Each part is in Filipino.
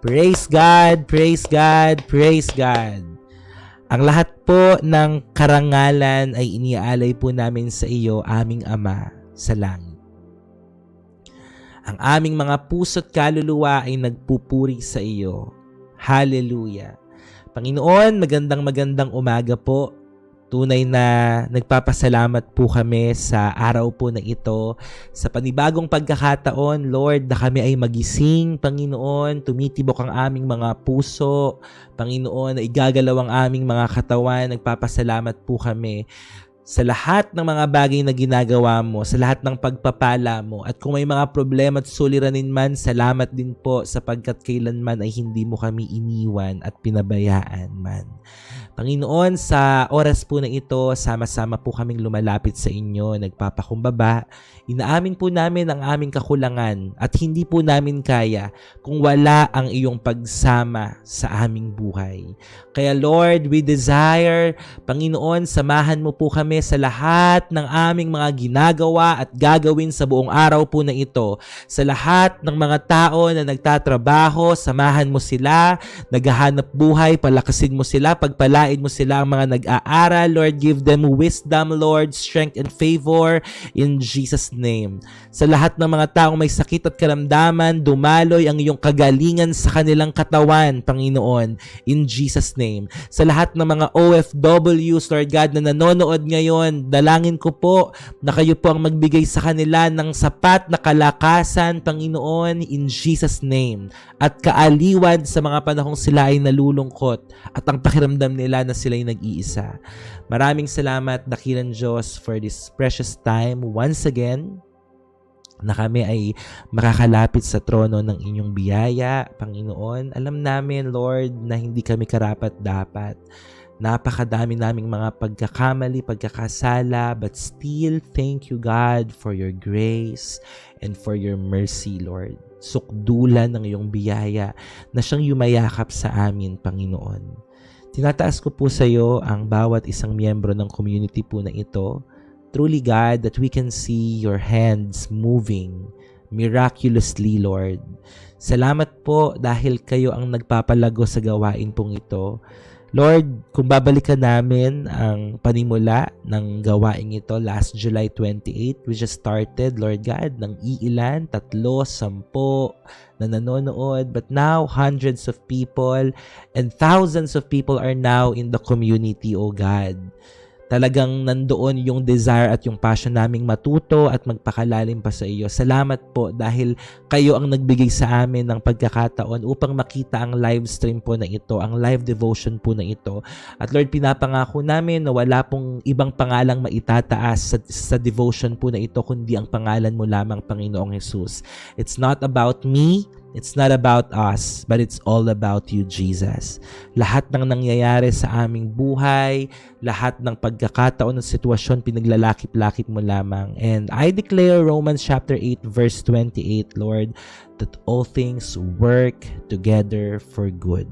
Praise God, praise God, praise God. Ang lahat po ng karangalan ay iniaalay po namin sa iyo, aming Ama sa langit. Ang aming mga puso't kaluluwa ay nagpupuri sa iyo. Hallelujah. Panginoon, magandang umaga po. Tunay na nagpapasalamat po kami sa araw po na ito, sa panibagong pagkakataon, Lord, na kami ay magising, Panginoon, tumitibok ang aming mga puso, Panginoon, na igagalaw ang aming mga katawan, nagpapasalamat po kami sa lahat ng mga bagay na ginagawa mo, sa lahat ng pagpapala mo, at kung may mga problema at suliranin man, salamat din po sapagkat kailanman ay hindi mo kami iniwan at pinabayaan man. Panginoon, sa oras po na ito, sama-sama po kaming lumalapit sa inyo, nagpapakumbaba. Inaamin po namin ang aming kakulangan at hindi po namin kaya kung wala ang iyong pagsama sa aming buhay. Kaya Lord, we desire, Panginoon, samahan mo po kami sa lahat ng aming mga ginagawa at gagawin sa buong araw po na ito. Sa lahat ng mga tao na nagtatrabaho, samahan mo sila, naghahanap buhay, palakasin mo sila, pagpalain mo sila ang mga nag-aaral. Lord, give them wisdom, Lord, strength and favor in Jesus' name. Sa lahat ng mga taong may sakit at karamdaman, dumaloy ang iyong kagalingan sa kanilang katawan, Panginoon, in Jesus' name. Sa lahat ng mga OFWs, Lord God, na nanonood ngayon, dalangin ko po na kayo po ang magbigay sa kanila ng sapat na kalakasan, Panginoon, in Jesus' name. At kaaliwan sa mga panahong sila ay nalulungkot at ang pakiramdam nila na sila'y nag-iisa. Maraming salamat, dakilang Diyos, for this precious time once again na kami ay makakalapit sa trono ng inyong biyaya, Panginoon. Alam namin, Lord, na hindi kami karapat-dapat. Napakadami naming mga pagkakamali, pagkakasala, but still, thank you, God, for your grace and for your mercy, Lord. Sukdulan ng iyong biyaya na siyang yumayakap sa amin, Panginoon. Tinataas ko po sa iyo ang bawat isang miyembro ng community po na ito. Truly, God, that we can see your hands moving miraculously, Lord. Salamat po dahil kayo ang nagpapalago sa gawain pong ito. Lord, kung babalikan namin ang panimula ng gawain ito last July 28, we just started, Lord God, ng iilan, 3, 10 na nanonood. But now, hundreds of people and thousands of people are now in the community, O God. Talagang nandoon yung desire at yung passion naming matuto at magpakalalim pa sa iyo. Salamat po dahil kayo ang nagbigay sa amin ng pagkakataon upang makita ang live stream po na ito, ang live devotion po na ito. At Lord, pinapangako namin na wala pong ibang pangalang maitataas sa devotion po na ito kundi ang pangalan mo lamang, Panginoong Jesus. It's not about me. It's not about us, but it's all about you, Jesus. Lahat ng nangyayari sa aming buhay, lahat ng pagkakataon ng sitwasyon, pinaglalakip-lakip mo lamang. And I declare Romans chapter 8, verse 28, Lord, that all things work together for good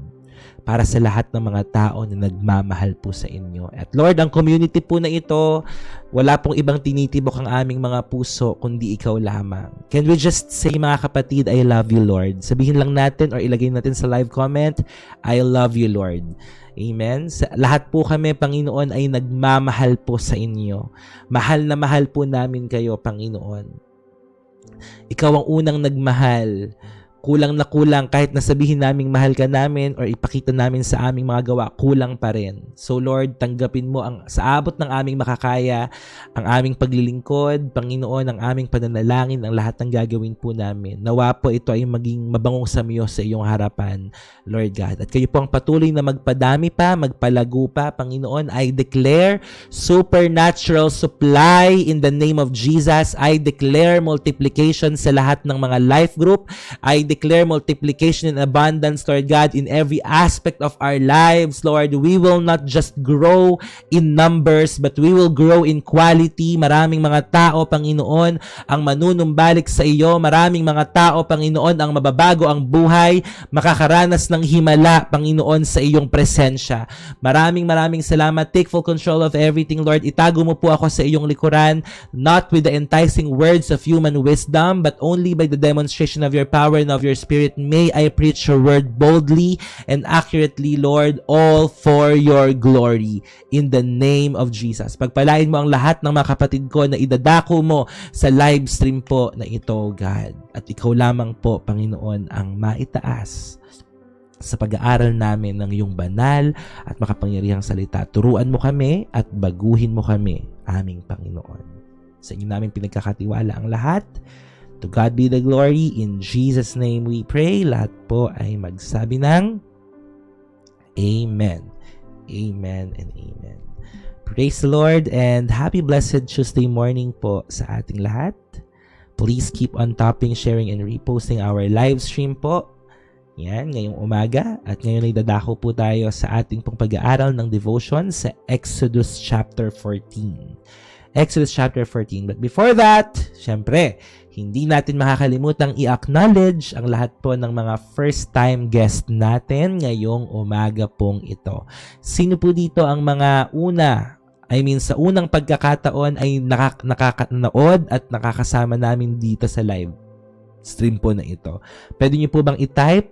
para sa lahat ng mga tao na nagmamahal po sa inyo. At Lord, ang community po na ito, wala pong ibang tinitibok ang aming mga puso kundi ikaw lamang. Can we just say, mga kapatid, I love you, Lord? Sabihin lang natin or ilagay natin sa live comment, I love you, Lord. Amen? Lahat po kami, Panginoon, ay nagmamahal po sa inyo. Mahal na mahal po namin kayo, Panginoon. Ikaw ang unang nagmahal. Kulang na kulang, kahit nasabihin naming mahal ka namin or ipakita namin sa aming mga gawa, kulang pa rin. So Lord, tanggapin mo sa abot ng aming makakaya, ang aming paglilingkod, Panginoon, ang aming pananalangin, ang lahat ng gagawin po namin. Nawa po ito ay maging mabangong samyo sa iyong harapan, Lord God. At kayo po ang patuloy na magpadami pa, magpalago pa, Panginoon. I declare supernatural supply in the name of Jesus. I declare multiplication sa lahat ng mga life group. I declare multiplication and abundance, Lord God, in every aspect of our lives, Lord. We will not just grow in numbers, but we will grow in quality. Maraming mga tao, Panginoon, ang manunumbalik sa iyo. Maraming mga tao, Panginoon, ang mababago ang buhay, makakaranas ng himala, Panginoon, sa iyong presensya. Maraming salamat. Take full control of everything, Lord. Itago mo po ako sa iyong likuran, not with the enticing words of human wisdom, but only by the demonstration of your power and of of your Spirit. May I preach your word boldly and accurately, Lord, all for your glory. In the name of Jesus. Pagpalain mo ang lahat ng mga kapatid ko na idadako mo sa live stream po na ito, God. At ikaw lamang po, Panginoon, ang maitaas sa pag-aaral namin ng iyong banal at makapangyarihang salita. Turuan mo kami at baguhin mo kami, aming Panginoon. Sa inyo namin pinagkakatiwala ang lahat. To God be the glory. In Jesus' name we pray. Lahat po ay magsabi ng Amen. Amen and Amen. Praise the Lord and happy blessed Tuesday morning po sa ating lahat. Please keep on topping, sharing, and reposting our live stream po. Yan, ngayong umaga. At ngayon ay dadako po tayo sa ating pong pag-aaral ng devotion sa Exodus chapter 14. Exodus chapter 14. But before that, syempre, hindi natin makakalimutang i-acknowledge ang lahat po ng mga first-time guest natin ngayong umaga pong ito. Sino po dito ang mga sa unang pagkakataon ay nakakanood at nakakasama namin dito sa live stream po na ito? Pwede niyo po bang i-type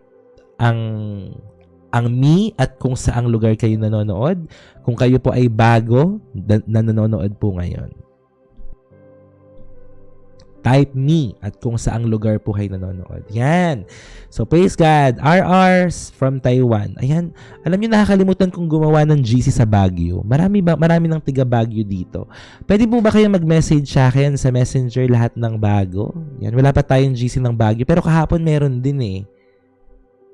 ang me at kung saang lugar kayo nanonood? Kung kayo po ay bago na nanonood po ngayon. Type me at kung saang lugar po kayo nanonood. Yan. So, praise God. RR from Taiwan. Ayan. Alam niyo, nakakalimutan kong gumawa ng GC sa Baguio. Marami ng tiga Baguio dito. Pwede po ba kayo mag-message sa akin sa Messenger lahat ng bago? Yan. Wala pa tayong GC ng Baguio. Pero kahapon meron din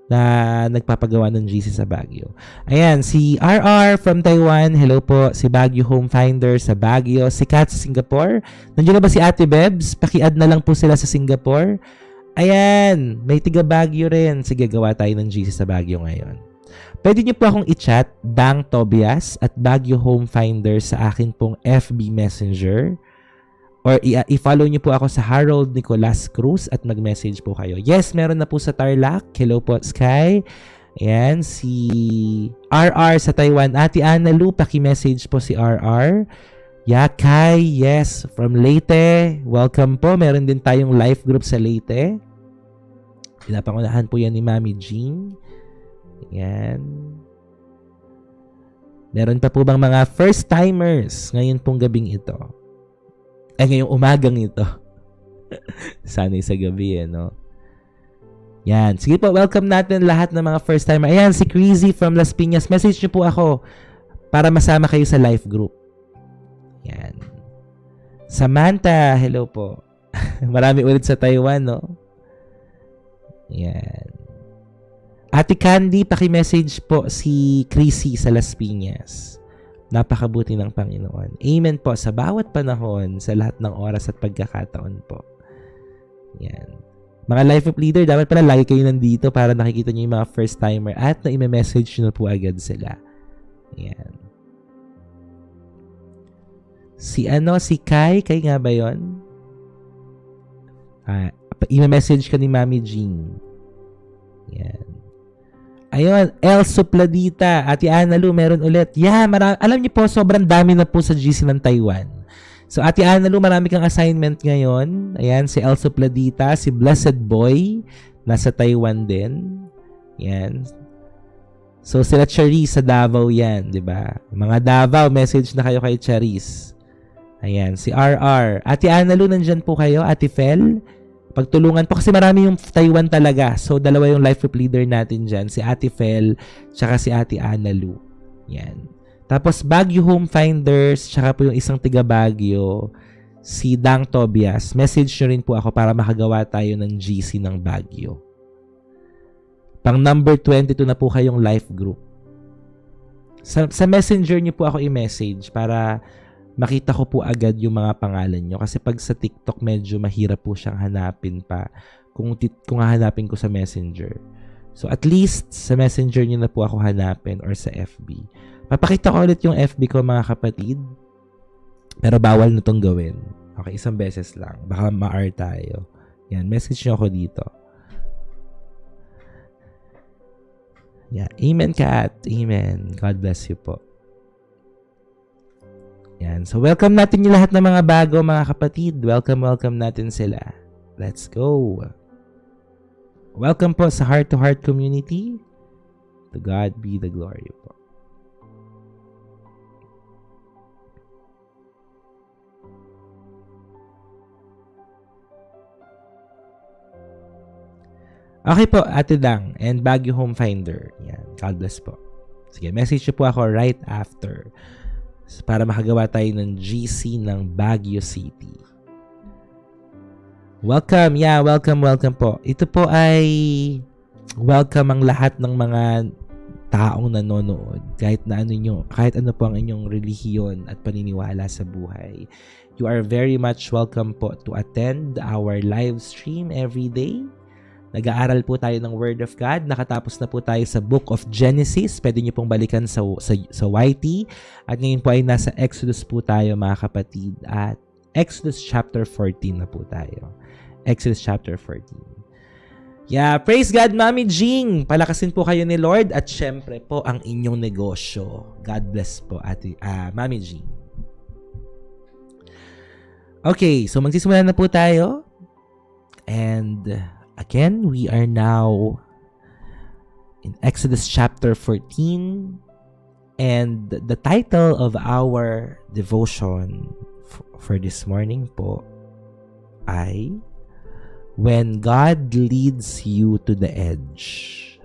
na nagpapagawa ng GC sa Baguio. Ayan, si RR from Taiwan. Hello po. Si Baguio Home Finder sa Baguio. Si Kat sa Singapore. Nandiyan na ba si Ate Bebs? Paki-add na lang po sila sa Singapore. Ayan, may tiga Baguio rin. Sige, gawa tayo ng GC sa Baguio ngayon. Pwede niyo po akong i-chat, Dang Tobias at Baguio Home Finder sa akin pong FB Messenger. Or i-follow niyo po ako sa Harold Nicolas Cruz at mag-message po kayo. Yes, meron na po sa Tarlac. Hello po, Sky. Ayan, si RR sa Taiwan. Ate Ana Lu, paki-message po si RR. Kai, yes, from Leyte. Welcome po. Meron din tayong live group sa Leyte. Pinapangunahan po yan ni Mami Jean. Ayan. Meron pa po bang mga first-timers ngayon pong gabing ito? Ngayong umagang ito. Sana'y sa gabi, no? Yan. Sige po, welcome natin lahat ng mga first timer. Ayan, si Crazy from Las Piñas. Message niyo po ako para masama kayo sa live group. Yan. Samantha, hello po. Marami ulit sa Taiwan, no? Yan. Ate Candy, paki-message po si Crazy sa Las Piñas. Napakabuti ng Panginoon. Amen po sa bawat panahon, sa lahat ng oras at pagkakataon po. Yan. Mga life of leader, dapat pala lagi kayo nandito para nakikita niyo yung mga first timer at na i-message nyo po agad sila. Yan. Si Kai nga ba yun? I-message ka ni Mami Jean. Yan. Ayun, El Supladita, Ate Ana Lu, meron ulit. Yeah, alam niyo po, sobrang dami na po sa GC ng Taiwan. So, Ate Ana Lu, marami kang assignment ngayon. Ayan, si El Supladita, si Blessed Boy, nasa Taiwan din. Ayan. So, sila Charis sa Davao yan, di ba? Mga Davao, message na kayo kay Charis. Ayan, si RR. Ate Ana Lu, nandyan po kayo. Ate Fel, pagtulungan po kasi marami yung Taiwan talaga. So, dalawa yung life group leader natin dyan. Si Ate Fel, tsaka si Ate Ana Lu. Yan. Tapos, Baguio Home Finders, tsaka po yung isang tiga Baguio, si Dang Tobias. Message nyo rin po ako para makagawa tayo ng GC ng Baguio. Pang number 22 na po kayong life group. Sa messenger nyo po ako i-message para makita ko po agad yung mga pangalan nyo. Kasi pag sa TikTok, medyo mahirap po siyang hanapin pa kung hahanapin ko sa Messenger. So, at least sa Messenger nyo na po ako hanapin or sa FB. Papakita ko ulit yung FB ko, mga kapatid. Pero bawal na itong gawin. Okay, isang beses lang. Baka ma-R tayo. Yan, message nyo ako dito. Yeah, amen, Kat. Amen. God bless you po. Yan. So, welcome natin yung lahat ng mga bago, mga kapatid. Welcome natin sila. Let's go. Welcome po sa Heart to Heart community. To God be the glory po. Okay po, Ate Dang and Baguio Home Finder. Yan, God bless po. Sige, message po ako right after para makagawa tayo ng GC ng Baguio City. Welcome, welcome po. Ito po ay welcome ang lahat ng mga taong nanonood. Kahit ano po ang inyong relihiyon at paniniwala sa buhay. You are very much welcome po to attend our live stream every day. Nag-aaral po tayo ng Word of God. Nakatapos na po tayo sa Book of Genesis. Pwede nyo pong balikan sa YT. At ngayon po ay nasa Exodus po tayo, mga kapatid. At Exodus chapter 14 na po tayo. Exodus chapter 14. Yeah, praise God, Mami Jing. Palakasin po kayo ni Lord. At syempre po ang inyong negosyo. God bless po, Mami Jing. Okay, so magsisimula na po tayo. And again, we are now in Exodus chapter 14, and the title of our devotion for this morning po ay When God Leads You to the Edge.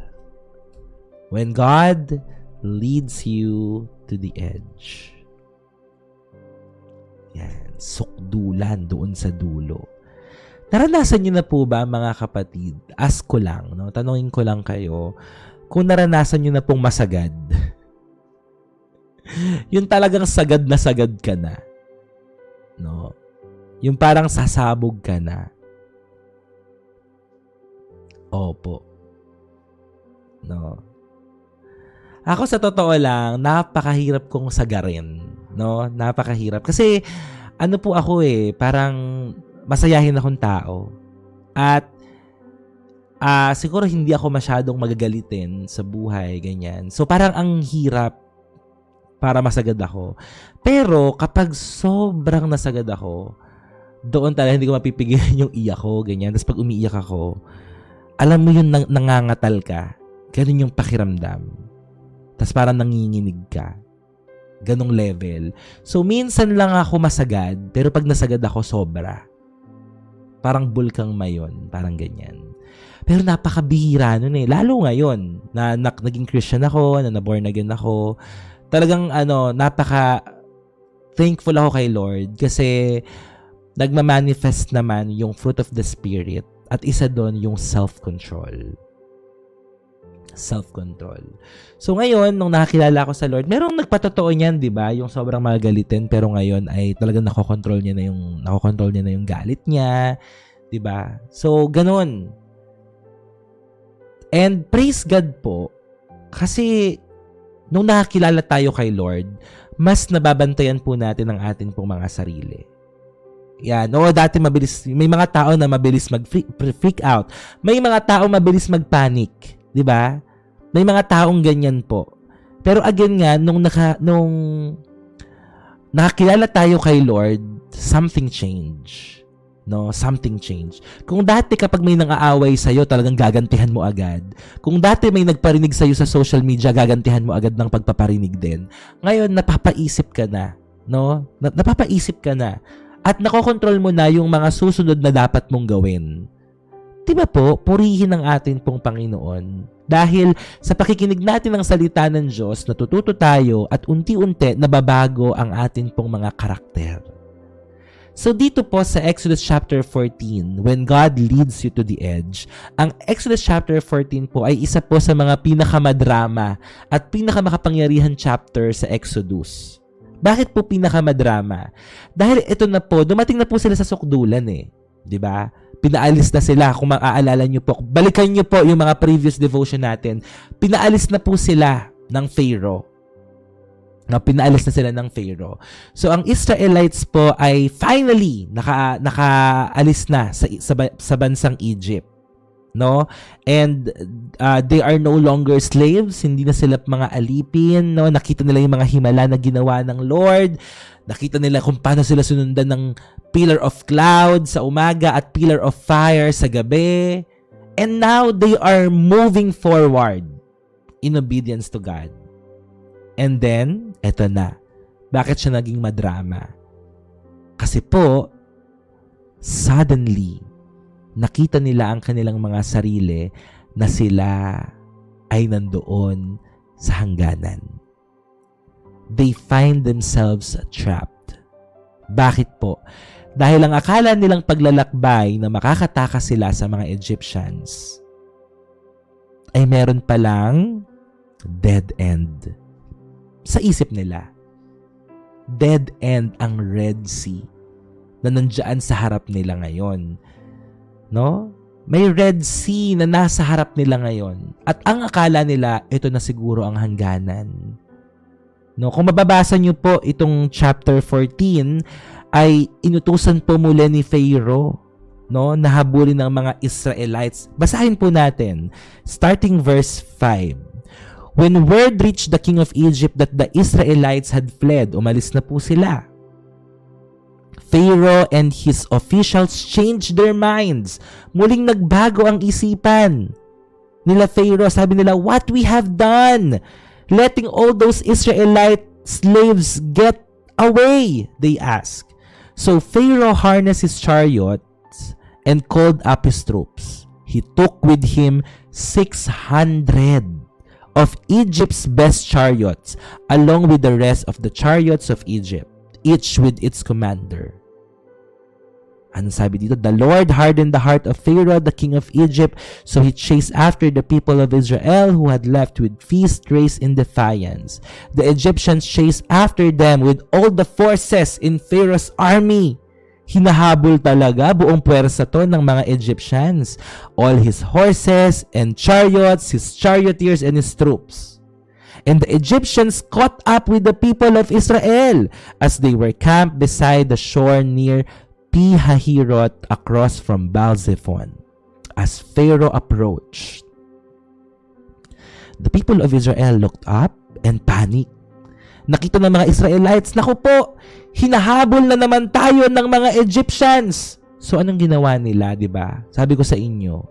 When God leads you to the edge. Yan, sukdulan doon sa dulo. Naranasan niyo na po ba, mga kapatid? Ask ko lang, no? Tanungin ko lang kayo kung naranasan niyo na pong masagad. Yung talagang sagad na sagad ka na. No? Yung parang sasabog ka na. Opo. No? Ako sa totoo lang, napakahirap kong sagarin. No? Napakahirap. Kasi ano po ako parang masayahin akong tao. At siguro hindi ako masyadong magagalitin sa buhay, ganyan. So parang ang hirap para masagad ako. Pero kapag sobrang nasagad ako, doon talaga hindi ko mapipigilan yung iyak ko, ganyan. Tapos pag umiiyak ako, alam mo yun, nangangatal ka. Ganun yung pakiramdam. Tapos parang nanginginig ka. Ganong level. So minsan lang ako masagad, pero pag nasagad ako, sobra. Parang bulkang mayon, parang ganyan. Pero napakabihira nun Lalo ngayon, na naging Christian ako, na born again ako. Talagang napaka-thankful ako kay Lord kasi nagmamanifest naman yung fruit of the Spirit at isa doon yung self-control. Self-control. So ngayon, nung nakakilala ako sa Lord, merong nagpatotoo niyan, 'di ba? Yung sobrang magalitin, pero ngayon ay talagang nakokontrol niya na yung galit niya, 'di ba? So ganoon. And praise God po kasi nung nakakilala tayo kay Lord, mas nababantayan po natin ang atin pong mga sarili. Yan. Dati may mga tao na mabilis mag-freak out. May mga tao mabilis mag-panic, 'di ba? May mga taong ganyan po. Pero again nga, nung nakakilala tayo kay Lord, something change. No, something change. Kung dati kapag may nang-aaway sa'yo, talagang gagantihan mo agad. Kung dati may nagparinig sa'yo sa social media, gagantihan mo agad ng pagpaparinig din. Ngayon, napapaisip ka na. No? Napapaisip ka na. At nakokontrol mo na yung mga susunod na dapat mong gawin. Diba po, purihin ang atin pong Panginoon. Dahil sa pakikinig natin ng salita ng Diyos, natututo tayo at unti-unti nababago ang atin pong mga karakter. So dito po sa Exodus chapter 14, when God leads you to the edge, ang Exodus chapter 14 po ay isa po sa mga pinakamadrama at pinakamakapangyarihan chapter sa Exodus. Bakit po pinakamadrama? Dahil ito na po, dumating na po sila sa sukdulan 'di ba? Pinaalis na sila, kung maaalala nyo po. Balikan nyo po yung mga previous devotion natin. Pinaalis na po sila ng Pharaoh. Pinaalis na sila ng Pharaoh. So, ang Israelites po ay finally nakaalis na sa bansang Egypt. No? And they are no longer slaves. Hindi na sila mga alipin. No? Nakita nila yung mga himala na ginawa ng Lord. Nakita nila kung paano sila sunundan ng pillar of cloud sa umaga at pillar of fire sa gabi. And now they are moving forward in obedience to God. And then, eto na. Bakit siya naging madrama? Kasi po, suddenly, nakita nila ang kanilang mga sarili na sila ay nandoon sa hangganan. They find themselves trapped. Bakit po? Dahil ang akala nilang paglalakbay na makakatakas sila sa mga Egyptians ay meron palang dead end. Sa isip nila, dead end ang Red Sea na nandiyan sa harap nila ngayon. No? May Red Sea na nasa harap nila ngayon. At ang akala nila, ito na siguro ang hangganan. No? Kung mababasa niyo po itong chapter 14, ay inutusan po muli ni Pharaoh, no, na habulin ng mga Israelites. Basahin po natin, starting verse 5. When word reached the king of Egypt that the Israelites had fled, umalis na po sila. Pharaoh and his officials changed their minds. Muling nagbago ang isipan nila Pharaoh. Sabi nila, what we have done, letting all those Israelite slaves get away, they asked. So Pharaoh harnessed his chariots and called up his troops. He took with him 600 of Egypt's best chariots, along with the rest of the chariots of Egypt, each with its commander. Ano sabi dito? The Lord hardened the heart of Pharaoh, the king of Egypt, so he chased after the people of Israel who had left with feast race in defiance. The Egyptians chased after them with all the forces in Pharaoh's army. Hinahabol talaga buong puwersa to ng mga Egyptians. All his horses and chariots, his charioteers and his troops. And the Egyptians caught up with the people of Israel as they were camped beside the shore near Pi-Hahirot across from Baal-zephon. As Pharaoh approached, the people of Israel looked up and panicked. Nakita ng mga Israelites, naku po, hinahabol na naman tayo ng mga Egyptians. So anong ginawa nila, di ba? Sabi ko sa inyo,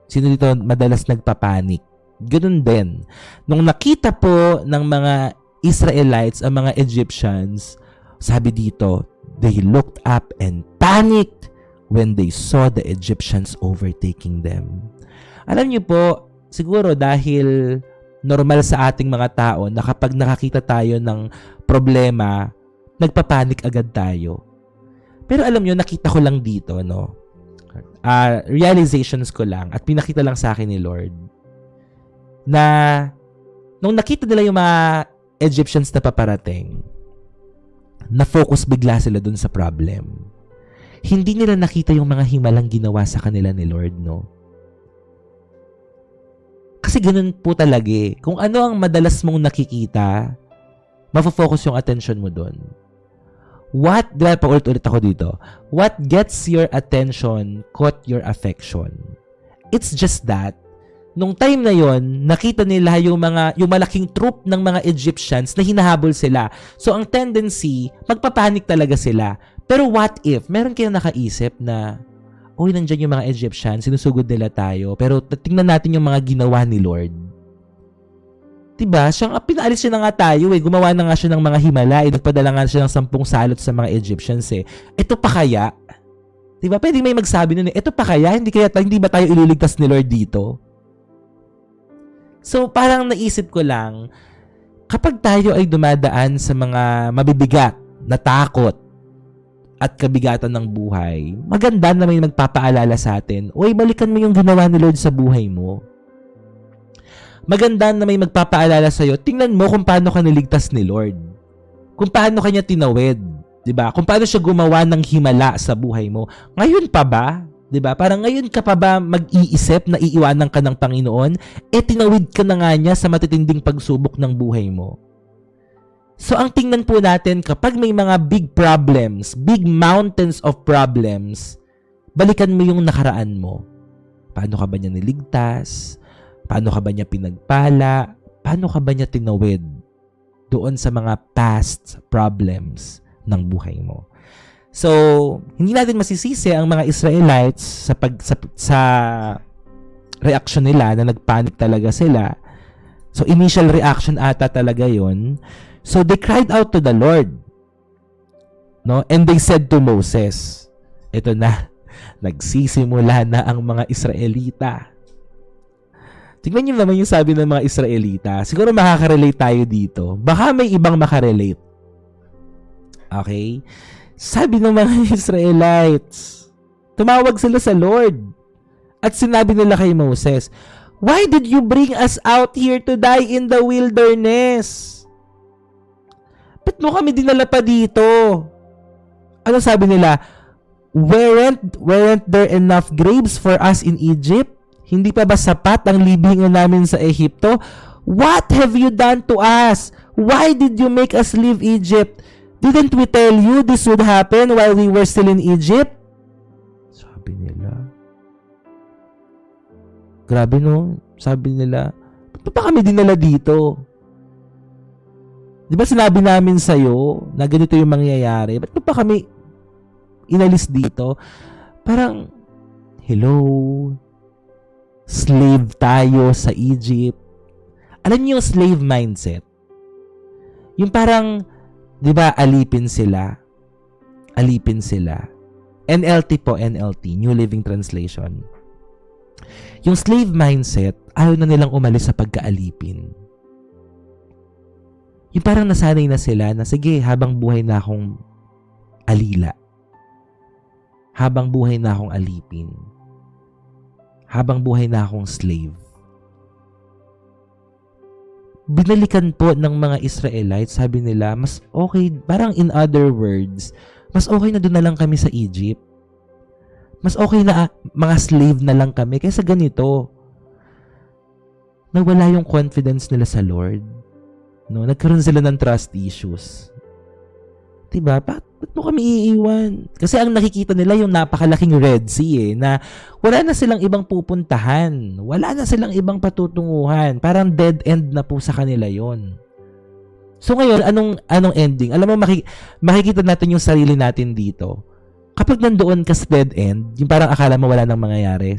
sino dito madalas nagpapanik? Ganun din. Nung nakita po ng mga Israelites ang mga Egyptians, sabi dito, they looked up and panicked when they saw the Egyptians overtaking them. Alam niyo po, siguro dahil normal sa ating mga tao na kapag nakakita tayo ng problema, nagpapanik agad tayo. Pero alam niyo, nakita ko lang dito, no? Realizations ko lang at pinakita lang sa akin ni Lord na nung nakita nila yung mga Egyptians na paparating, na-focus bigla sila dun sa problem. Hindi nila nakita yung mga himalang ginawa sa kanila ni Lord, no? Kasi ganun po talaga eh. Kung ano ang madalas mong nakikita, mafo-focus yung attention mo dun. Diba, paulit-ulit ako dito. What gets your attention caught your affection. It's just that, nung time na yon, nakita nila yung malaking troop ng mga Egyptians na hinahabol sila. So, ang tendency, magpapanik talaga sila. Pero what if, meron kayong nakaisip na, uy, nandyan yung mga Egyptians, sinusugod nila tayo, pero tingnan natin yung mga ginawa ni Lord. Diba? Pinaalis siya na nga tayo eh. Gumawa na nga siya ng mga himala. Nagpadala nga siya ng 10 salot sa mga Egyptians eh. Ito pa kaya? Diba? Pwede may magsabi nun eh. Ito pa kaya? Hindi ba tayo ililigtas ni Lord dito? So, parang naisip ko lang, kapag tayo ay dumadaan sa mga mabibigat na takot at kabigatan ng buhay, maganda na may magpapaalala sa atin, uy, balikan mo yung ginawa ni Lord sa buhay mo. Maganda na may magpapaalala sa'yo, tingnan mo kung paano ka niligtas ni Lord. Kung paano kanya tinawid. Diba? Kung paano siya gumawa ng himala sa buhay mo. Ngayon pa ba? Diba? Parang ngayon ka pa ba mag-iisip na iiwanan ka ng Panginoon? Tinawid ka na nga niya sa matitinding pagsubok ng buhay mo. So, ang tingnan po natin, kapag may mga big problems, big mountains of problems, balikan mo yung nakaraan mo. Paano ka ba niya niligtas? Paano ka ba niya pinagpala? Paano ka ba niya tinawid doon sa mga past problems ng buhay mo? So, hindi natin masisisi ang mga Israelites sa reaction nila na nagpanic talaga sila. So, initial reaction ata talaga yon. So, they cried out to the Lord. No? And they said to Moses, ito na, nagsisimula na ang mga Israelita. Tignan niyo naman yung sabi ng mga Israelita. Siguro makaka-relate tayo dito. Baka may ibang makarelate. Okay? Sabi ng mga Israelites, tumawag sila sa Lord. At sinabi nila kay Moses, "Why did you bring us out here to die in the wilderness? Ba't mo kami dinala pa dito?" Ano sabi nila? Weren't there enough graves for us in Egypt? Hindi pa ba sapat ang libingan namin sa Ehipto? What have you done to us? Why did you make us leave Egypt? Didn't we tell you this would happen while we were still in Egypt? Sabi nila. Grabe no? Sabi nila, ba't pa kami dinala dito? Di ba sinabi namin sa'yo na ganito yung mangyayari? Ba't pa kami inalis dito? Parang, hello, slave tayo sa Egypt. Alam niyo yung slave mindset? Yung parang, di ba, alipin sila. Alipin sila. NLT po, NLT, New Living Translation. Yung slave mindset, ayaw na nilang umalis sa pagkaalipin. Yung parang nasanay na sila na, sige, habang buhay na akong alila. Habang buhay na akong alipin. Habang buhay na akong slave. Binalikan po ng mga Israelites, sabi nila, mas okay, parang in other words, mas okay na doon na lang kami sa Egypt. Mas okay na mga slave na lang kami kaysa ganito. Nawala yung confidence nila sa Lord. No, nagkaroon sila ng trust issues. Diba? Ba't mo kami iiwan? Kasi ang nakikita nila yung napakalaking Red Sea na wala na silang ibang pupuntahan. Wala na silang ibang patutunguhan. Parang dead end na po sa kanila yon. So ngayon, anong ending? Alam mo, makikita natin yung sarili natin dito. Kapag nandoon ka sa dead end, yung parang akala mo wala nang mangyayari,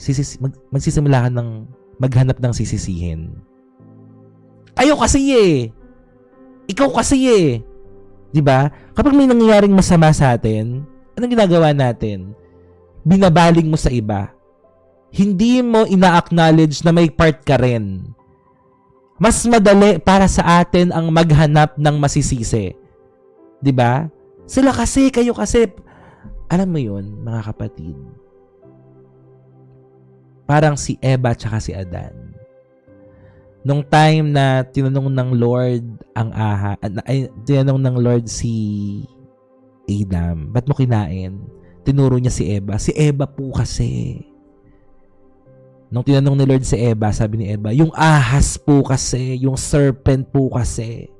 magsisimula ka ng maghanap ng sisisihin. Ayaw kasi Ikaw kasi Diba? Kapag may nangyayaring masama sa atin, anong ginagawa natin? Binabaling mo sa iba. Hindi mo ina-acknowledge na may part ka rin. Mas madali para sa atin ang maghanap ng masisisi. Diba? Sila kasi, kayo kasi. Alam mo yun, mga kapatid. Parang si Eva tsaka si Adan. Nung time na tinanong ng Lord tinanong ng Lord si Adam, ba't mo kinain? Tinuro niya si Eva. Si Eva po kasi. Nung tinanong ni Lord si Eva, sabi ni Eva, yung ahas po kasi, yung serpent po kasi.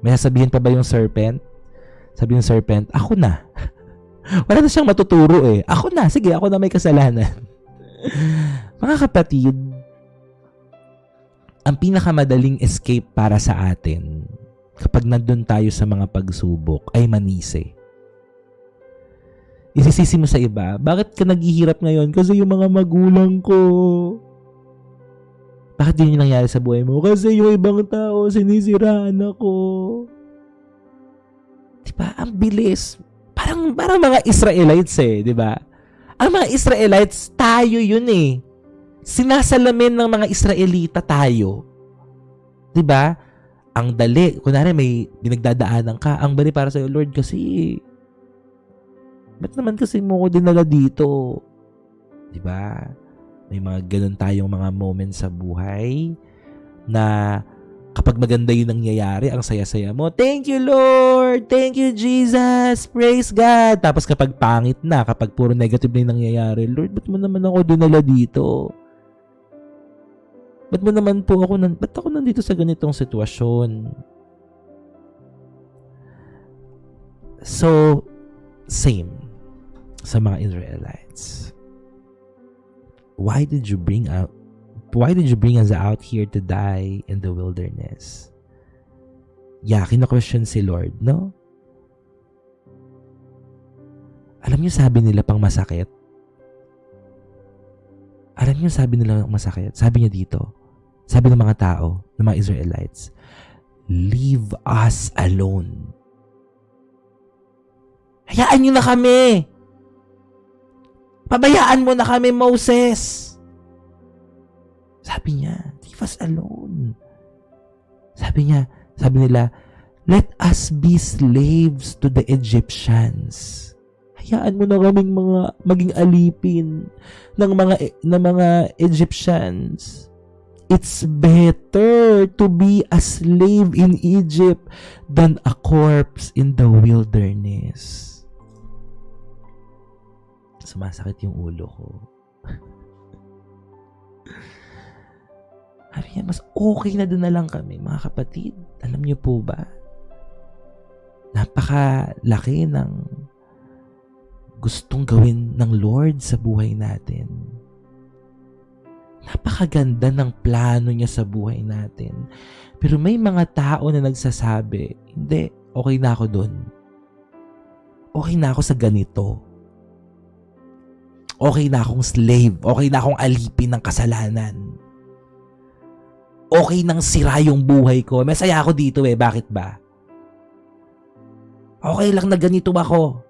May sasabihin pa ba yung serpent? Sabi ng serpent, ako na. Wala na siyang matuturo Ako na, sige, ako na may kasalanan. Mga kapatid, ang pinakamadaling escape para sa atin kapag nandun tayo sa mga pagsubok ay manisi. Isisisi mo sa iba, bakit ka naghihirap ngayon? Kasi yung mga magulang ko. Bakit din yung nangyari sa buhay mo? Kasi yung ibang tao, sinisiraan ako. Diba? Ang bilis. Parang mga Israelites diba? Ang mga Israelites, tayo yun Sinasalamin ng mga Israelita tayo. Diba? Ang dali. Kunwari may binagdadaanan ka. Ang bali para sa'yo, Lord, kasi ba't naman kasi mo ko dinala dito? Diba? May mga ganun tayong mga moments sa buhay na kapag maganda yung nangyayari, ang saya-saya mo. Thank you, Lord! Thank you, Jesus! Praise God! Tapos kapag pangit na, kapag puro negative na yung nangyayari, Lord, ba't mo naman ako dinala dito? Ba't ako nandito sa ganitong sitwasyon? So, same sa mga Israelites. Why did you bring us out here to die in the wilderness? Kina-question si Lord, no? Alam niyo, sabi nila pang masakit. Alam niyo, sabi nila masakit. Sabi niya dito, sabi ng mga tao, ng mga Israelites, leave us alone. Hayaan niyo na kami. Pabayaan mo na kami, Moses. Sabi niya, leave us alone. Sabi nila, let us be slaves to the Egyptians. Hayaan mo na kaming maging alipin ng mga Egyptians. It's better to be a slave in Egypt than a corpse in the wilderness. Sumasakit yung ulo ko. Mas okay na doon na lang kami, mga kapatid. Alam niyo po ba? Napakalaki ng gustong gawin ng Lord sa buhay natin. Napakaganda ng plano niya sa buhay natin. Pero may mga tao na nagsasabi, hindi, okay na ako doon. Okay na ako sa ganito. Okay na akong slave. Okay na akong alipin ng kasalanan. Okay nang sira yung buhay ko. Masaya ako dito Bakit ba? Okay lang na ganito ako.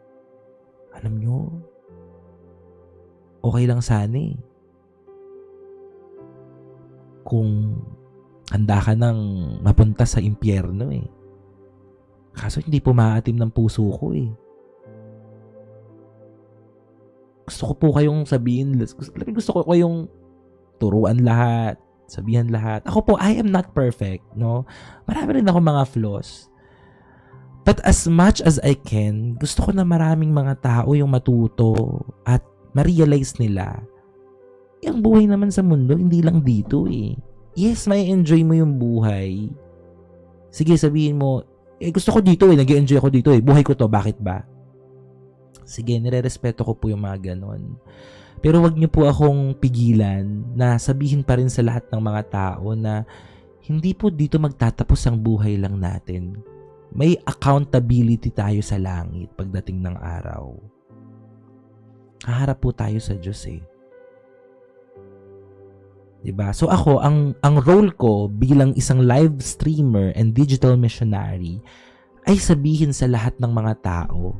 Alam nyo, okay lang sana kung handa ka nang mapunta sa impyerno Kaso hindi pumaatim ng puso ko Gusto ko po kayong sabihin, gusto ko kayong turuan lahat, sabihan lahat. Ako po, I am not perfect, no? Marami rin ako mga flaws. But as much as I can, gusto ko na maraming mga tao yung matuto at ma-realize nila, ang buhay naman sa mundo, hindi lang dito Yes, may enjoy mo yung buhay. Sige, sabihin mo, gusto ko dito nag-enjoy ako dito buhay ko to, bakit ba? Sige, nire-respeto ko po yung mga ganon. Pero wag niyo po akong pigilan na sabihin pa rin sa lahat ng mga tao na hindi po dito magtatapos ang buhay lang natin. May accountability tayo sa langit pagdating ng araw. Haharap po tayo sa Diyos Diba? So ako, ang role ko bilang isang live streamer and digital missionary ay sabihin sa lahat ng mga tao,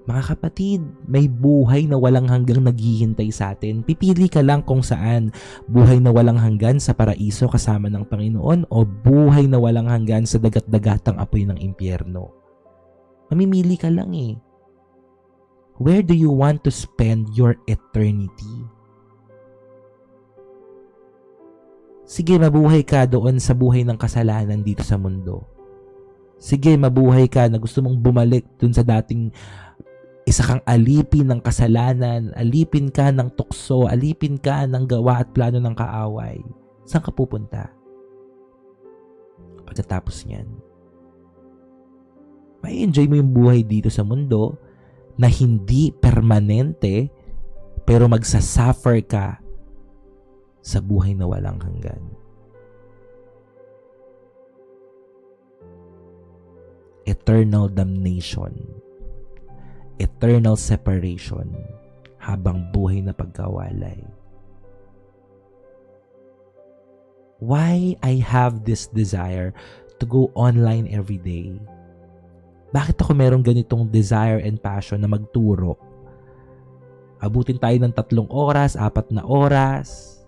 mga kapatid, may buhay na walang hanggang naghihintay sa atin. Pipili ka lang kung saan. Buhay na walang hanggan sa paraiso kasama ng Panginoon o buhay na walang hanggan sa dagat-dagatang apoy ng impyerno. Mamimili ka lang Where do you want to spend your eternity? Sige, mabuhay ka doon sa buhay ng kasalanan dito sa mundo. Sige, mabuhay ka na gusto mong bumalik dun sa dating isa kang alipin ng kasalanan, alipin ka ng tukso, alipin ka ng gawa at plano ng kaaway. Saan ka pupunta? Pagkatapos niyan, may enjoy mo yung buhay dito sa mundo na hindi permanente, pero magsasuffer ka sa buhay na walang hanggan. Eternal damnation. Eternal separation habang buhay na pagkawalay. Why I have this desire to go online every day? Bakit ako merong ganitong desire and passion na magturo? Abutin tayo ng 3 oras, 4 na oras.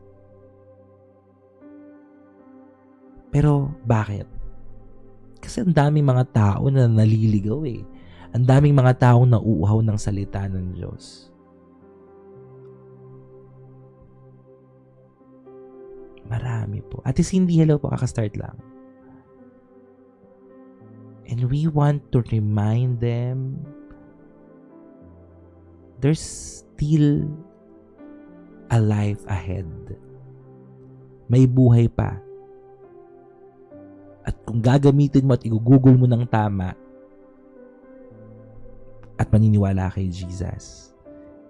Pero bakit? Kasi ang daming mga tao na naliligaw Ang daming mga taong nauuhaw ng salita ng Diyos. Marami po. Ate Cindy, hello po. Kaka-start lang. And we want to remind them there's still a life ahead. May buhay pa. At kung gagamitin mo at i-google mo ng tama, at maniniwala kay Jesus,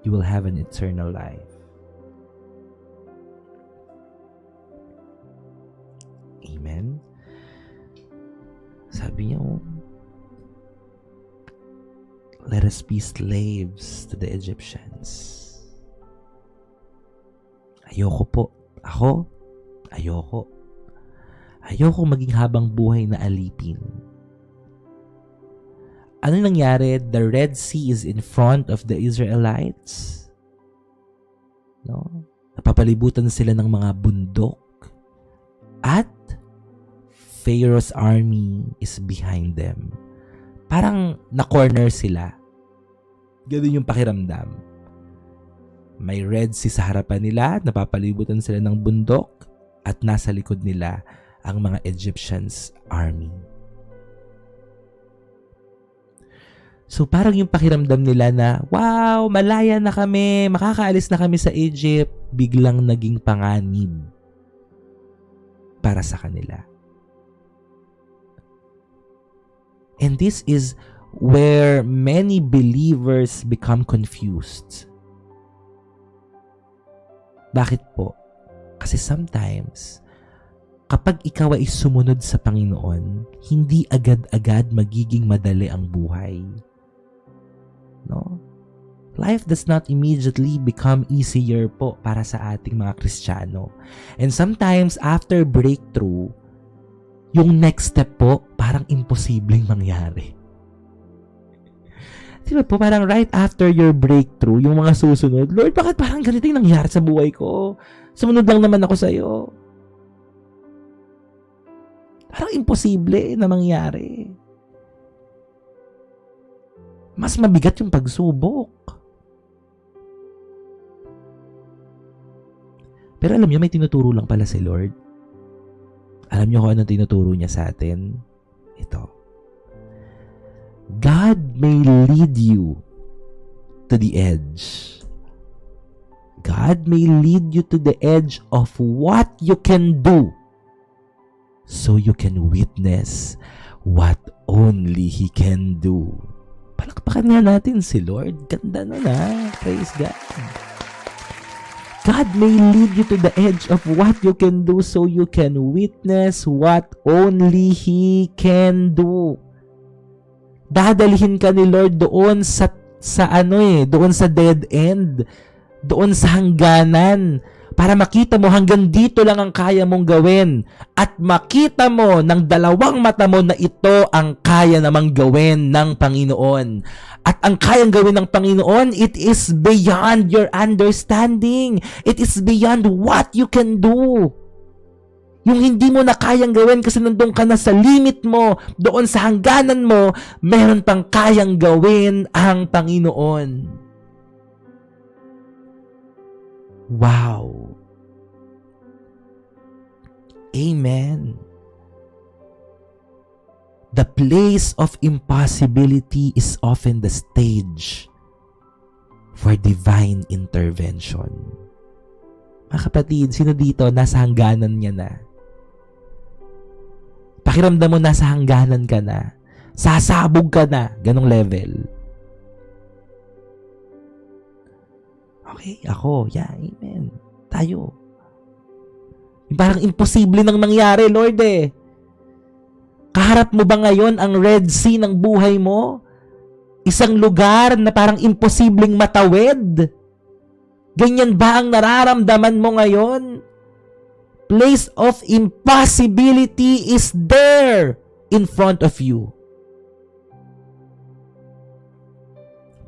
you will have an eternal life. Amen? Sabi niya, let us be slaves to the Egyptians. Ayoko po. Ayoko. Ayoko maging habang buhay na alipin. Ano nangyari? The Red Sea is in front of the Israelites. No? Napapalibutan sila ng mga bundok. At Pharaoh's army is behind them. Parang na-corner sila. Ganun yung pakiramdam. May Red Sea sa harapan nila, napapalibutan sila ng bundok, at nasa likod nila ang mga Egyptians' army. So parang yung pakiramdam nila na, wow, malaya na kami, makakaalis na kami sa Egypt, biglang naging panganib para sa kanila. And this is where many believers become confused. Bakit po? Kasi sometimes, kapag ikaw ay sumunod sa Panginoon, hindi agad-agad magiging madali ang buhay. No? Life does not immediately become easier po para sa ating mga Kristiyano. And sometimes, after breakthrough, yung next step po, parang imposibleng mangyari. Diba po, parang right after your breakthrough, yung mga susunod, Lord, bakit parang ganito yung nangyari sa buhay ko? Sumunod lang naman ako sa'yo. Parang imposible na mangyari. Mas mabigat yung pagsubok. Pero alam niyo, may tinuturo lang pala si Lord. Alam niyo kung anong tinuturo niya sa atin? Ito. God may lead you to the edge. God may lead you to the edge of what you can do so you can witness what only He can do. Palakpakan nga natin si Lord. Ganda nun Praise God. God may lead you to the edge of what you can do so you can witness what only He can do. Dadalhin ka ni Lord doon doon sa dead end, doon sa hangganan, para makita mo hanggang dito lang ang kaya mong gawin at makita mo ng dalawang mata mo na ito ang kaya namang gawin ng Panginoon. At ang kayang gawin ng Panginoon, it is beyond your understanding. It is beyond what you can do. Yung hindi mo na kayang gawin kasi nandun ka na sa limit mo, doon sa hangganan mo, meron pang kayang gawin ang Panginoon. Wow. Amen. The place of impossibility is often the stage for divine intervention. Mga kapatid, sino dito nasa hangganan niya na? Pakiramdam mo nasa hangganan ka na. Sasabog ka na. Ganong level. Okay, ako. Yeah, amen. Tayo. Parang imposible nang nangyari, Lord Kaharap mo ba ngayon ang Red Sea ng buhay mo? Isang lugar na parang imposibleng matawid? Ganyan ba ang nararamdaman mo ngayon? Place of impossibility is there in front of you.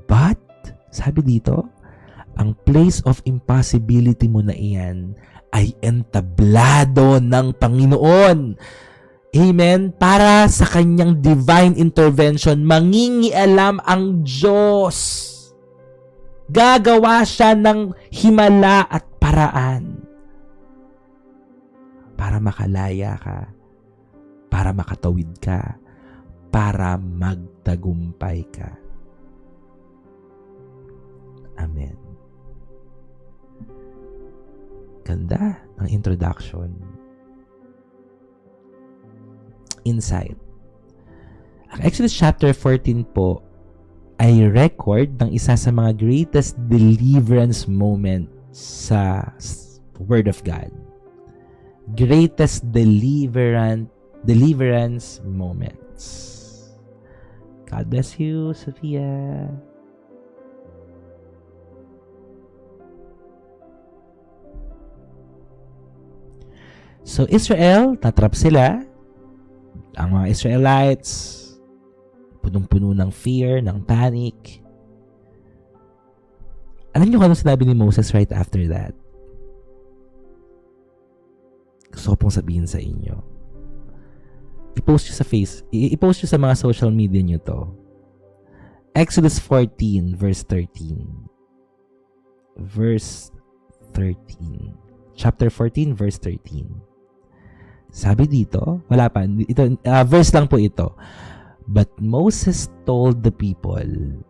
But, sabi dito, ang place of impossibility mo na iyan ay entablado ng Panginoon. Amen? Para sa kanyang divine intervention, mangingialam ang Diyos. Gagawa siya ng himala at paraan para makalaya ka, para makatawid ka, para magtagumpay ka. Amen. Ganda ng introduction. Insight. Ang Exodus chapter 14 po ay record ng isa sa mga greatest deliverance moments sa Word of God. Greatest deliverance moments. God bless you, Sophia. So Israel, tatrap sila. Ang mga Israelites, punong-puno ng fear, ng panic. Alam niyo kung ano sinabi ni Moses right after that? Gusto ko pong sabihin sa inyo. I-post nyo sa mga social media nyo to. Exodus 14, verse 13. Verse 13. Chapter 14, verse 13. Sabi dito, wala pa, ito, verse lang po ito. But Moses told the people,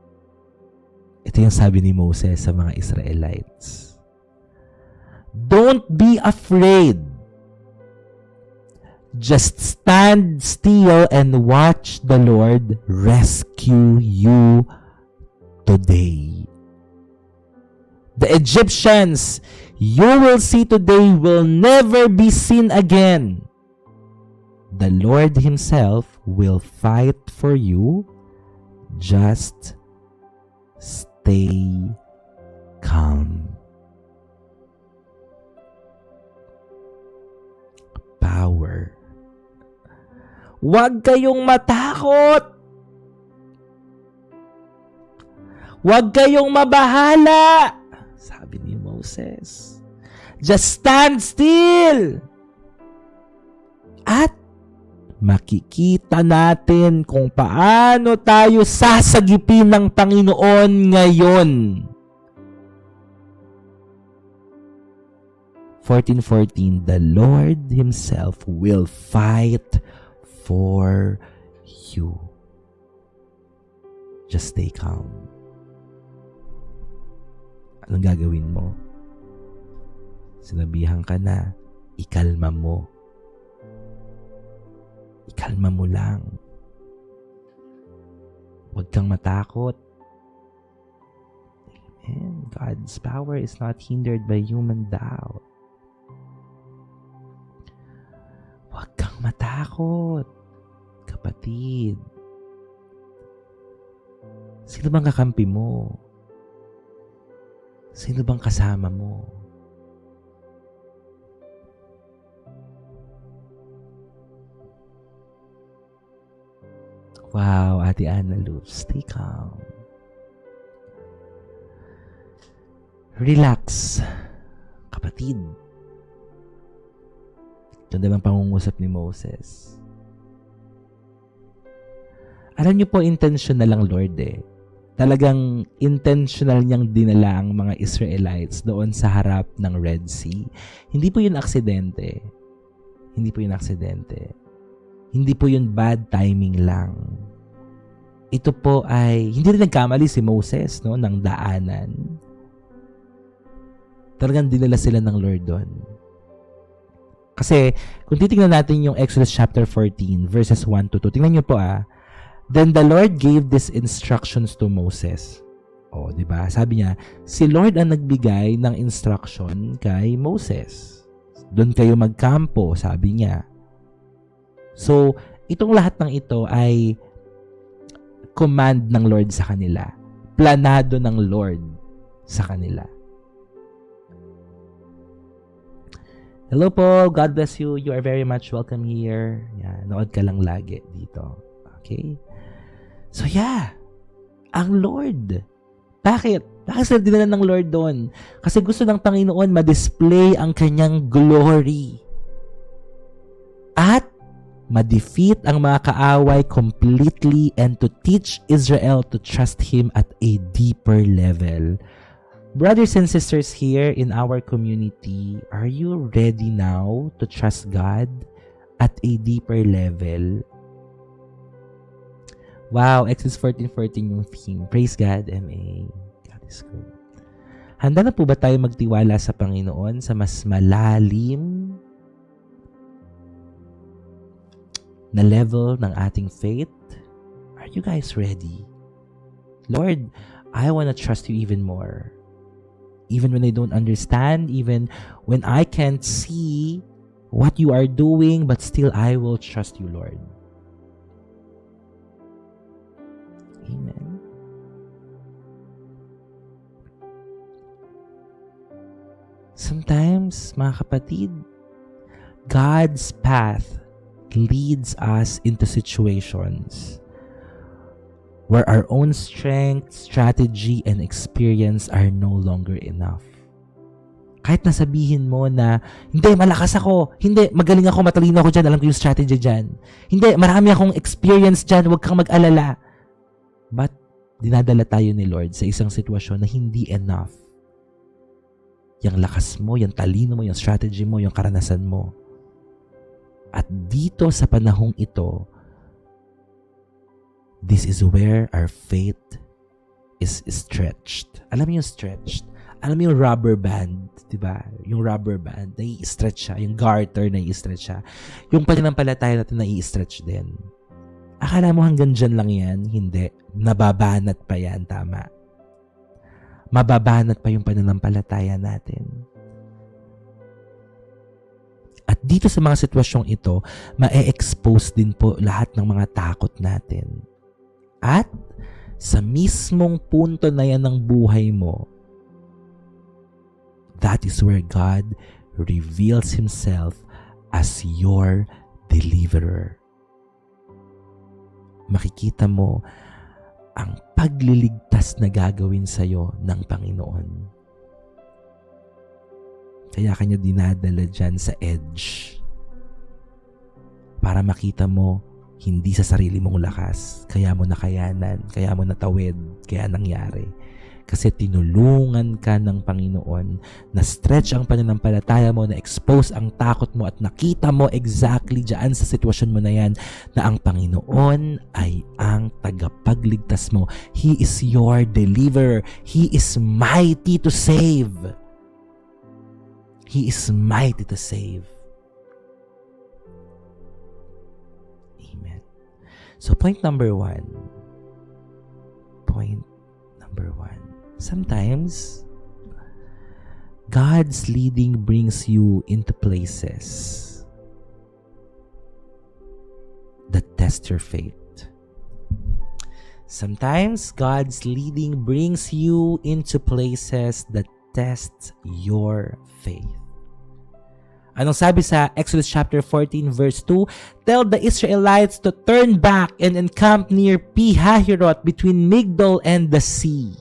ito yung sabi ni Moses sa mga Israelites, don't be afraid. Just stand still and watch the Lord rescue you today. The Egyptians you will see today will never be seen again. The Lord Himself will fight for you. Just stay calm. Power. Huwag kayong matakot. Huwag kayong mabahala. Sabi ni Moses. Just stand still. At makikita natin kung paano tayo sasagipin ng Panginoon ngayon. 14:14, the Lord Himself will fight for you. Just stay calm. Anong gagawin mo? Sinabihan ka na, ikalma mo. Ikalma mo lang. Huwag kang matakot. Amen. God's power is not hindered by human doubt. Huwag kang matakot, kapatid. Sino bang kakampi mo? Sino bang kasama mo? Wow, Ate Ana Luz, stay calm. Relax, kapatid. Ganda ng pangungusap ni Moses. Alam niyo po, intentional lang Lord eh. Talagang intentional niyang dinala ang mga Israelites doon sa harap ng Red Sea. Hindi po yun aksidente. Hindi po yun aksidente. Hindi po yun bad timing lang. Ito po ay, hindi rin nagkamali si Moses, no, ng daanan. Talagang dinala sila ng Lord doon. Kasi, kung titingnan natin yung Exodus chapter 14, verses 1 to 2, tingnan nyo po then the Lord gave these instructions to Moses. O, di ba? Sabi niya, si Lord ang nagbigay ng instruction kay Moses. Doon kayo magkampo, sabi niya. So, itong lahat ng ito ay command ng Lord sa kanila. Planado ng Lord sa kanila. Hello po, God bless you. You are very much welcome here. Yan, nood ka lang lagi dito. Okay? So yeah, ang Lord. Bakit? Bakit sila dinala ng Lord doon? Kasi gusto ng Panginoon ma-display ang kanyang glory. At ma-defeat ang mga kaaway completely and to teach Israel to trust Him at a deeper level. Brothers and sisters here in our community, are you ready now to trust God at a deeper level? Wow, Exodus 14:14 yung theme. Praise God, M.A. God is good. Handa na po ba tayo magtiwala sa Panginoon sa mas malalim na level ng ating faith? Are you guys ready? Lord, I want to trust you even more. Even when I don't understand, even when I can't see what you are doing, but still I will trust you, Lord. Amen. Sometimes, mga kapatid, God's path leads us into situations where our own strength, strategy, and experience are no longer enough. Kahit nasabihin mo na, hindi, malakas ako. Hindi, magaling ako, matalino ako dyan. Alam ko yung strategy dyan. Hindi, marami akong experience dyan. Huwag kang mag-alala. But, dinadala tayo ni Lord sa isang sitwasyon na hindi enough. Yung lakas mo, yung talino mo, yung strategy mo, yung karanasan mo. At dito sa panahong ito, this is where our faith is stretched. Alam mo yung stretched? Alam mo yung rubber band, di ba? Yung rubber band, nai-stretch siya. Yung garter, nai-stretch siya. Yung pananampalataya natin, nai-stretch din. Akala mo hanggang dyan lang yan? Hindi. Nababanat pa yan, tama. Mababanat pa yung pananampalataya natin. At dito sa mga sitwasyong ito, ma-expose din po lahat ng mga takot natin. At sa mismong punto na yan ng buhay mo, that is where God reveals Himself as your deliverer. Makikita mo ang pagliligtas na gagawin sa'yo ng Panginoon. Kaya kanya dinadala dyan sa edge para makita mo hindi sa sarili mong lakas, kaya mo nakayanan, kaya mo natawid, kaya nangyari. Kasi tinulungan ka ng Panginoon, na-stretch ang pananampalataya mo, na-expose ang takot mo, at nakita mo exactly dyan sa sitwasyon mo na yan, na ang Panginoon ay ang tagapagligtas mo. He is your deliverer. He is mighty to save. He is mighty to save. Amen. So point number one. Sometimes, God's leading brings you into places that test your faith. Sometimes, God's leading brings you into places that test your faith. Anong sabi sa Exodus chapter 14 verse 2? Tell the Israelites to turn back and encamp near Pi-Hahiroth between Migdol and the sea.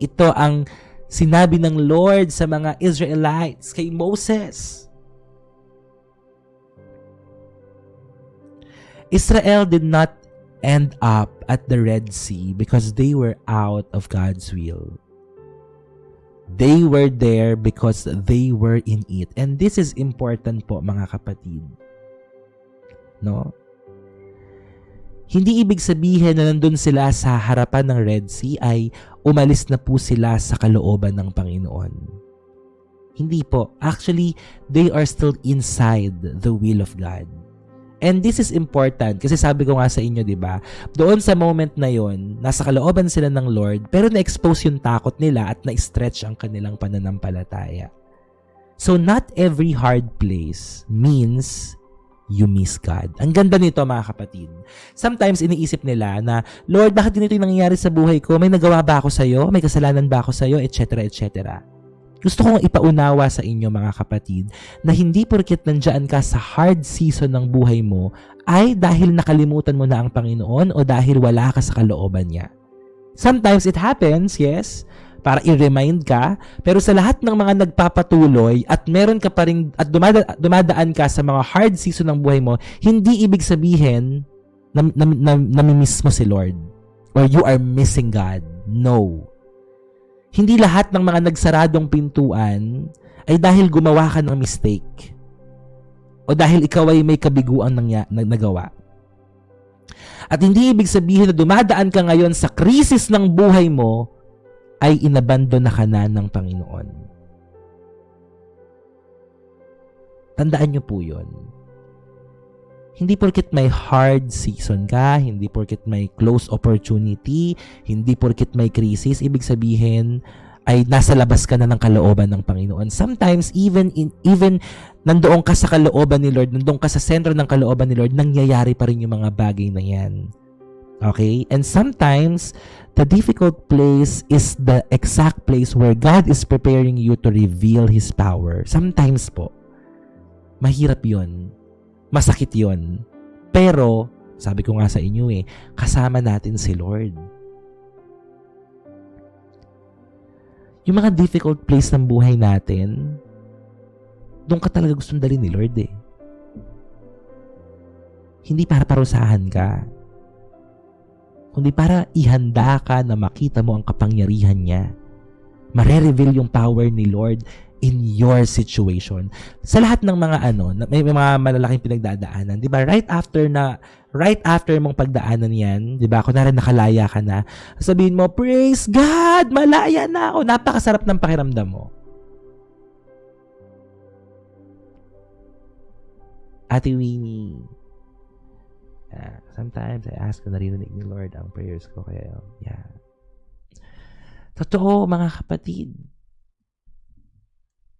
Ito ang sinabi ng Lord sa mga Israelites kay Moses. Israel did not end up at the Red Sea because they were out of God's will. They were there because they were in it. And this is important po, mga kapatid. No? Hindi ibig sabihin na nandun sila sa harapan ng Red Sea ay umalis na po sila sa kalooban ng Panginoon. Hindi po. Actually, they are still inside the will of God. And this is important kasi sabi ko nga sa inyo, di ba? Doon sa moment na yon, nasa kalooban sila ng Lord, pero na-expose yung takot nila at na-stretch ang kanilang pananampalataya. So, not every hard place means you miss God. Ang ganda nito, mga kapatid. Sometimes, iniisip nila na, Lord, bakit ganito yung nangyayari sa buhay ko? May nagawa ba ako sa'yo? May kasalanan ba ako sa'yo? Etc. etc. Gusto kong ipaunawa sa inyo, mga kapatid, na hindi porket nandiyan ka sa hard season ng buhay mo, ay dahil nakalimutan mo na ang Panginoon o dahil wala ka sa kalooban niya. Sometimes it happens, yes, para i-remind ka, pero sa lahat ng mga nagpapatuloy at meron ka pa rin, at dumadaan ka sa mga hard season ng buhay mo, hindi ibig sabihin na namimiss mo si Lord or you are missing God. No. Hindi lahat ng mga nagsaradong pintuan ay dahil gumawa ka ng mistake o dahil ikaw ay may kabiguan nagawa. At hindi ibig sabihin na dumadaan ka ngayon sa krisis ng buhay mo ay inabandon na ka na ng Panginoon. Tandaan niyo po yun. Hindi porket may hard season ka, hindi porket may close opportunity, hindi porket may crisis, ibig sabihin ay nasa labas ka na ng kalooban ng Panginoon. Sometimes, even nandoon ka sa kalooban ni Lord, nandoon ka sa sentro ng kalooban ni Lord, nangyayari pa rin yung mga bagay na yan. Okay? And sometimes, the difficult place is the exact place where God is preparing you to reveal His power. Sometimes po. Mahirap yon. Masakit yon. Pero, sabi ko nga sa inyo kasama natin si Lord. Yung mga difficult place ng buhay natin, doon ka talaga gustong dalhin ni Lord Hindi para parusahan ka, kundi para ihanda ka na makita mo ang kapangyarihan niya. Mare-reveal yung power ni Lord in your situation. Sa lahat ng mga may mga malalaking pinagdadaanan, 'di ba? Right after mong pagdaanan 'yan, 'di ba? Kunwari nakalaya ka na, sabihin mo, "Praise God, malaya na ako." Napakasarap ng pakiramdam mo. Ate Winnie, sometimes I ask kung narinig ni Lord ang prayers ko kayo. Yeah. Totoo, mga kapatid.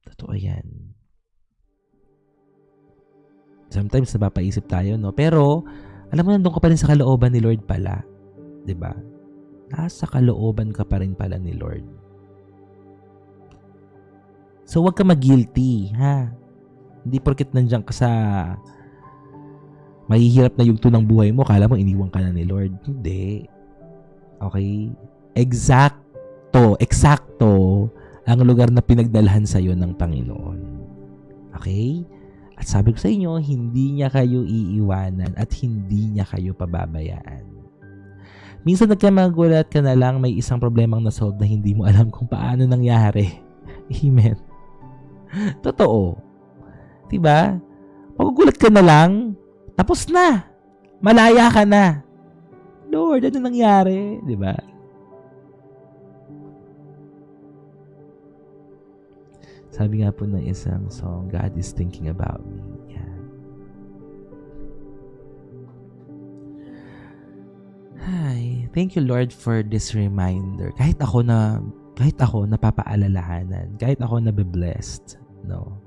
Totoo yan. Sometimes napapaisip tayo, no? Pero, alam mo, nandun ka pa rin sa kalooban ni Lord pala. 'Di ba? Nasa kalooban ka pa rin pala ni Lord. So, huwag ka mag-guilty, ha? Hindi porket nandiyan ka sa mahihirap na yugto ng buhay mo, kala mo iniwan ka na ni Lord. Hindi. Okay? Eksakto ang lugar na pinagdalhan sa iyo ng Panginoon. Okay? At sabi ko sa inyo, hindi niya kayo iiwanan at hindi niya kayo pababayaan. Minsan nagkamagulat ka na lang, may isang problemang nasolve na hindi mo alam kung paano nangyari. Amen. Totoo. Diba? Magugulat ka na lang, tapos na. Malaya ka na. Lord, ano nangyari? Diba? Sabi nga po ng isang song, God is thinking about me. Yeah. Hi. Thank you, Lord, for this reminder. Kahit ako napapaalalahanan. Kahit ako nabe-blessed. No?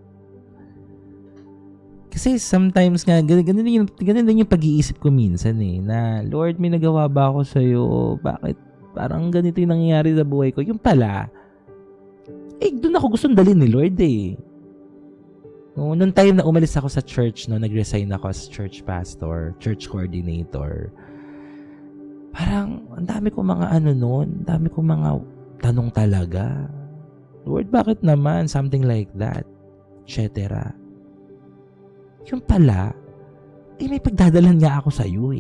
Kasi sometimes nga, ganun din yung pag-iisip ko minsan na, Lord, may nagawa ba ako sa'yo? Bakit parang ganito yung nangyayari sa buhay ko? Yung pala, doon ako gustong dalhin ni Lord Noong time na umalis ako sa church, nag-resign ako as church pastor, church coordinator, parang, ang dami kong mga ang dami kong mga tanong talaga. Lord, bakit naman? Something like that. Etc. Yung pala, may pagdadalan nga ako sa iyo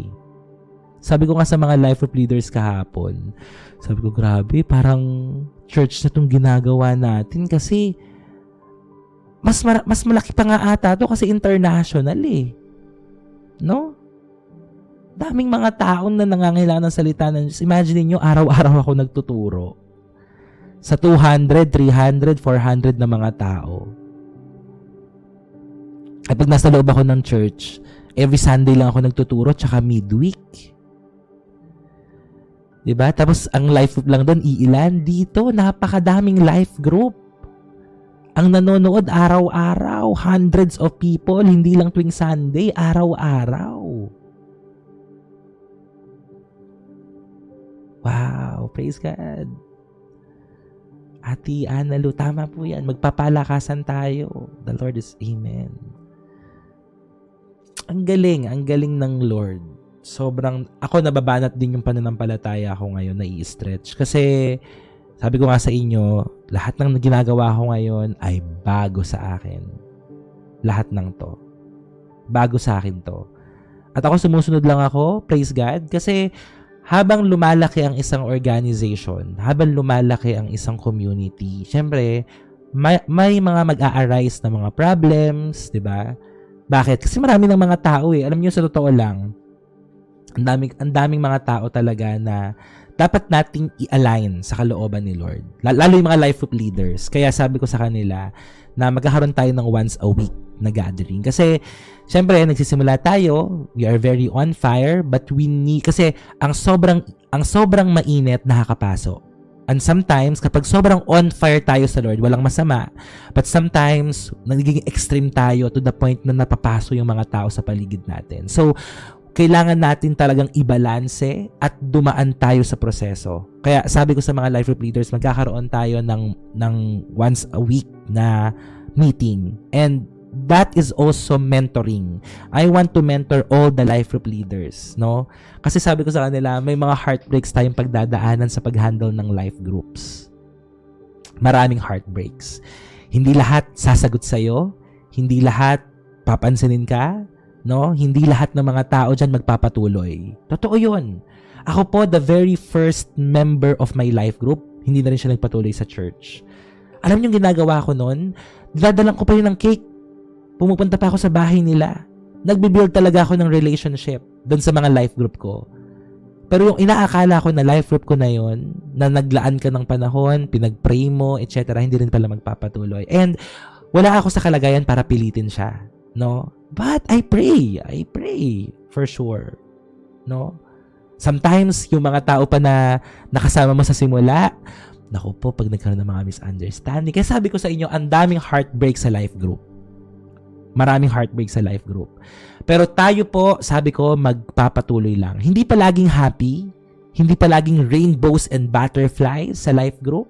Sabi ko nga sa mga life of leaders kahapon, sabi ko, grabe, parang church na itong ginagawa natin kasi mas malaki pa nga ata to kasi international No? Daming mga taon na nangangailangan ng salita ng Diyos. Imagine niyo, araw-araw ako nagtuturo sa 200, 300, 400 na mga tao. At pag nasa loob ako ng church, every Sunday lang ako nagtuturo tsaka midweek. Diba? Tapos, ang life group lang doon, iilan. Dito, napakadaming life group. Ang nanonood araw-araw, hundreds of people, hindi lang tuwing Sunday, araw-araw. Wow, praise God. Ate Ana Lu, tama po yan. Magpapalakasan tayo. The Lord is Amen. Ang galing ng Lord. Sobrang, ako nababanat din yung pananampalataya ko ngayon na i-stretch. Kasi, sabi ko nga sa inyo, lahat ng ginagawa ko ngayon ay bago sa akin. Lahat ng to. Bago sa akin to. At ako sumusunod lang ako, praise God, kasi habang lumalaki ang isang organization, habang lumalaki ang isang community, syempre, may mga mag-a-arise na mga problems, di ba? Bakit? Kasi marami ng mga tao Alam niyo, sa totoo lang, ang daming mga tao talaga na dapat nating i-align sa kalooban ni Lord. Lalo yung mga life group leaders. Kaya sabi ko sa kanila na magkakaroon tayo ng once a week na gathering. Kasi, syempre, nagsisimula tayo, we are very on fire, but we need, kasi ang sobrang mainit nakakapaso. And sometimes, kapag sobrang on fire tayo sa Lord, walang masama. But sometimes, nagiging extreme tayo to the point na napapaso yung mga tao sa paligid natin. So, kailangan natin talagang ibalanse at dumaan tayo sa proseso. Kaya sabi ko sa mga life group leaders, magkakaroon tayo ng once a week na meeting. And that is also mentoring. I want to mentor all the life group leaders, no? Kasi sabi ko sa kanila, may mga heartbreaks tayong pagdadaanan sa pag-handle ng life groups. Maraming heartbreaks. Hindi lahat sasagot sa'yo, hindi lahat papansinin ka, no? Hindi lahat ng mga tao dyan magpapatuloy. Totoo yun. Ako po, the very first member of my life group, hindi na rin siya nagpatuloy sa church. Alam niyo yung ginagawa ko noon? Dinadalang ko pa yun ng cake. Pumupunta pa ako sa bahay nila. Nagbe-build talaga ako ng relationship doon sa mga life group ko. Pero yung inaakala ko na life group ko na yon, na naglaan ka ng panahon, pinag-pray mo, etc., hindi rin pala magpapatuloy. And wala ako sa kalagayan para pilitin siya, no? But I pray for sure, no? Sometimes yung mga tao pa na nakasama mo sa simula, naku po, pag nagkaroon ng mga misunderstanding. Kaya sabi ko sa inyo, ang daming heartbreak sa life group. Maraming heartbreak sa life group. Pero tayo po, sabi ko, magpapatuloy lang. Hindi palaging happy, hindi palaging rainbows and butterflies sa life group,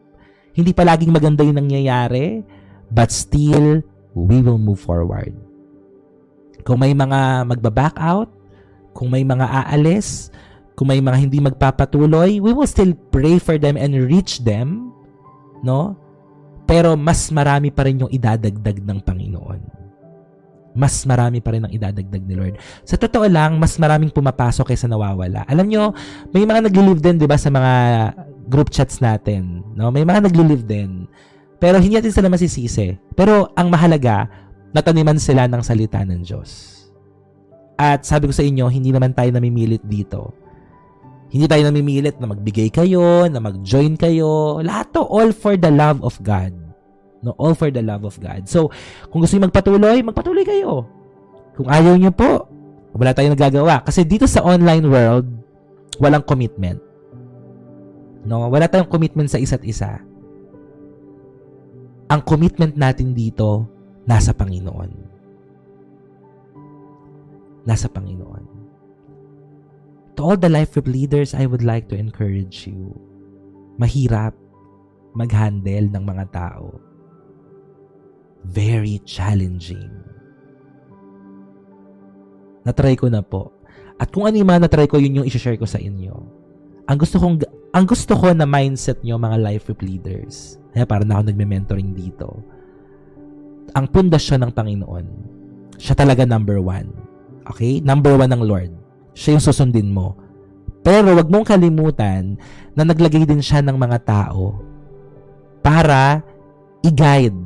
hindi palaging maganda yung nangyayari, but still, we will move forward. Kung may mga magbaback out, kung may mga aalis, kung may mga hindi magpapatuloy, we will still pray for them and reach them, no? Pero mas marami pa rin yung idadagdag ng Panginoon. Mas marami pa rin ang idadagdag ni Lord. Sa totoo lang, mas maraming pumapasok kaysa nawawala. Alam nyo, may mga nagli-live din, di ba, sa mga group chats natin. No? May mga nagli-live din. Pero hindi natin sila masisisi. Pero ang mahalaga, nataniman sila ng salita ng Diyos. At sabi ko sa inyo, hindi naman tayo namimilit dito. Hindi tayo namimilit na magbigay kayo, na mag-join kayo. Lahat to, all for the love of God. No, all for the love of God. So, kung gusto niyo magpatuloy kayo. Kung ayaw niyo po, wala tayong nagagawa. Kasi dito sa online world, walang commitment. No, wala tayong commitment sa isa't isa. Ang commitment natin dito, nasa Panginoon. Nasa Panginoon. To all the life group leaders, I would like to encourage you. Mahirap mag-handle ng mga tao. Very challenging. Natry ko na po. At kung ano yung mga natry ko, yun yung i-share ko sa inyo. Ang gusto ko na mindset nyo, mga life group leaders. Kaya parang ako nagme-mentoring dito. Ang pundasyon ng Panginoon, siya talaga number 1. Okay? Number 1 ng Lord. Siya yung susundin mo. Pero wag mong kalimutan na naglagay din siya ng mga tao para i-guide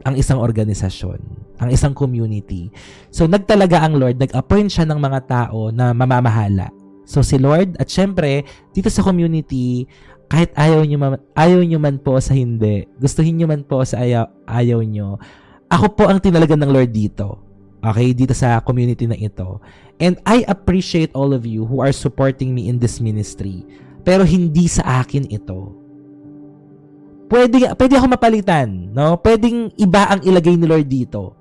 ang isang organisasyon, ang isang community. So, nagtalaga ang Lord, nag-appoint siya ng mga tao na mamamahala. So, si Lord, at syempre, dito sa community, kahit ayaw nyo man po sa hindi, gustuhin nyo man po sa ayaw nyo, ako po ang tinalaga ng Lord dito. Okay? Dito sa community na ito. And I appreciate all of you who are supporting me in this ministry. Pero hindi sa akin ito. Pwede ako mapalitan, no? Pwedeng iba ang ilagay ni Lord dito.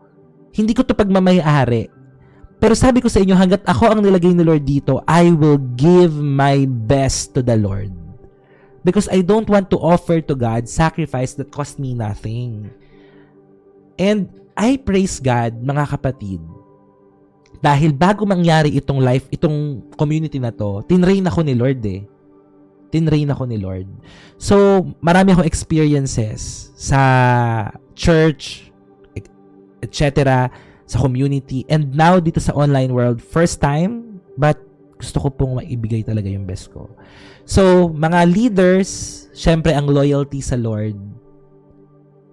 Hindi ko to pagmamayari. Pero sabi ko sa inyo, hanggat ako ang nilagay ni Lord dito, I will give my best to the Lord. Because I don't want to offer to God sacrifice that cost me nothing. And I praise God, mga kapatid, dahil bago mangyari itong community na to, tinrain ako ni Lord Tinrain ako ni Lord. So, marami akong experiences sa church, etc., sa community, and now dito sa online world, first time, but gusto ko pong maibigay talaga yung best ko. So, mga leaders, syempre ang loyalty sa Lord,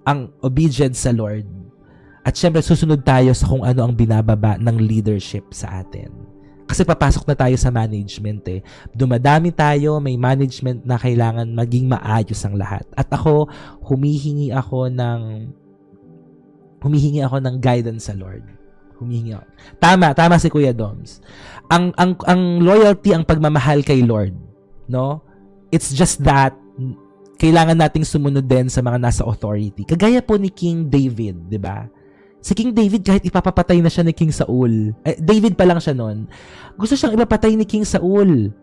ang obedience sa Lord, at syempre susunod tayo sa kung ano ang binababa ng leadership sa atin. Kasi papasok na tayo sa management eh. Dumadami tayo, may management na kailangan maging maayos ang lahat. At ako, humihingi ako ng guidance sa Lord. Tama si Kuya Doms. Ang loyalty, ang pagmamahal kay Lord, no? It's just that kailangan nating sumunod din sa mga nasa authority. Kagaya po ni King David, 'di ba? Si King David, kahit ipapapatay na siya ni King Saul, David pa lang siya noon, gusto siyang ipapatay ni King Saul.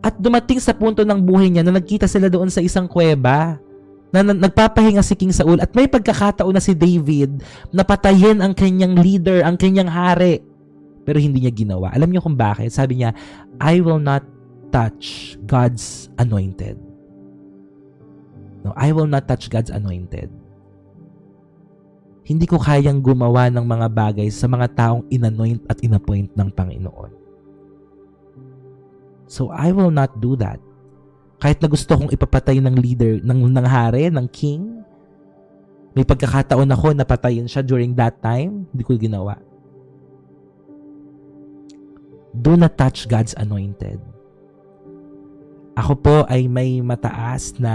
At dumating sa punto ng buhay niya na nagkita sila doon sa isang kuweba. Nagpapahinga si King Saul at may pagkakataon na si David na patayin ang kanyang leader, ang kanyang hari. Pero hindi niya ginawa. Alam niyo kung bakit? Sabi niya, I will not touch God's anointed. No, I will not touch God's anointed. Hindi ko kayang gumawa ng mga bagay sa mga taong inanoint at inappoint ng Panginoon. So, I will not do that. Kahit na gusto kong ipapatay ng leader, ng hari, ng king, may pagkakataon ako na patayin siya during that time, hindi ko ginawa. Do not touch God's anointed. Ako po ay may mataas na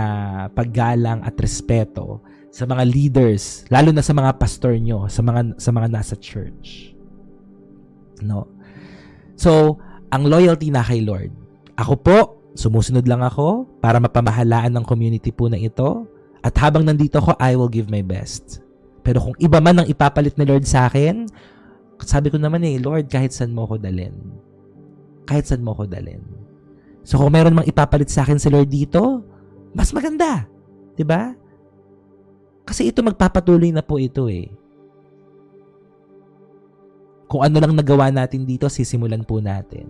paggalang at respeto sa mga leaders, lalo na sa mga pastor nyo, sa mga nasa church. No? So, ang loyalty na kay Lord. Ako po, sumusunod lang ako para mapamahalaan ng community po na ito. At habang nandito ako, I will give my best. Pero kung iba man ang ipapalit ni Lord sa akin, sabi ko naman Lord, kahit saan mo ko dalhin. Kahit saan mo ko dalhin. So kung meron mang ipapalit sa akin si Lord dito, mas maganda. 'Di ba? Kasi ito magpapatuloy na po ito Kung ano lang nagawa natin dito, sisimulan po natin.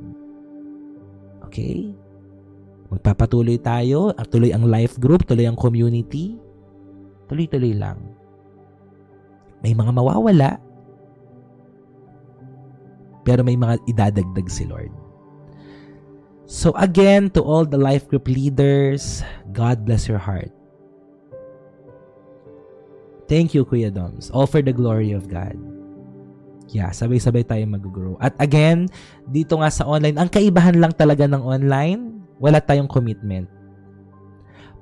Okay? Magpapatuloy tayo, tuloy ang life group, tuloy ang community. Tuloy-tuloy lang. May mga mawawala, pero may mga idadagdag si Lord. So again, to all the life group leaders, God bless your heart. Thank you, Kuya Doms. All for the glory of God. Yeah, sabay-sabay tayo mag-grow. At again, dito nga sa online, ang kaibahan lang talaga ng online, wala tayong commitment.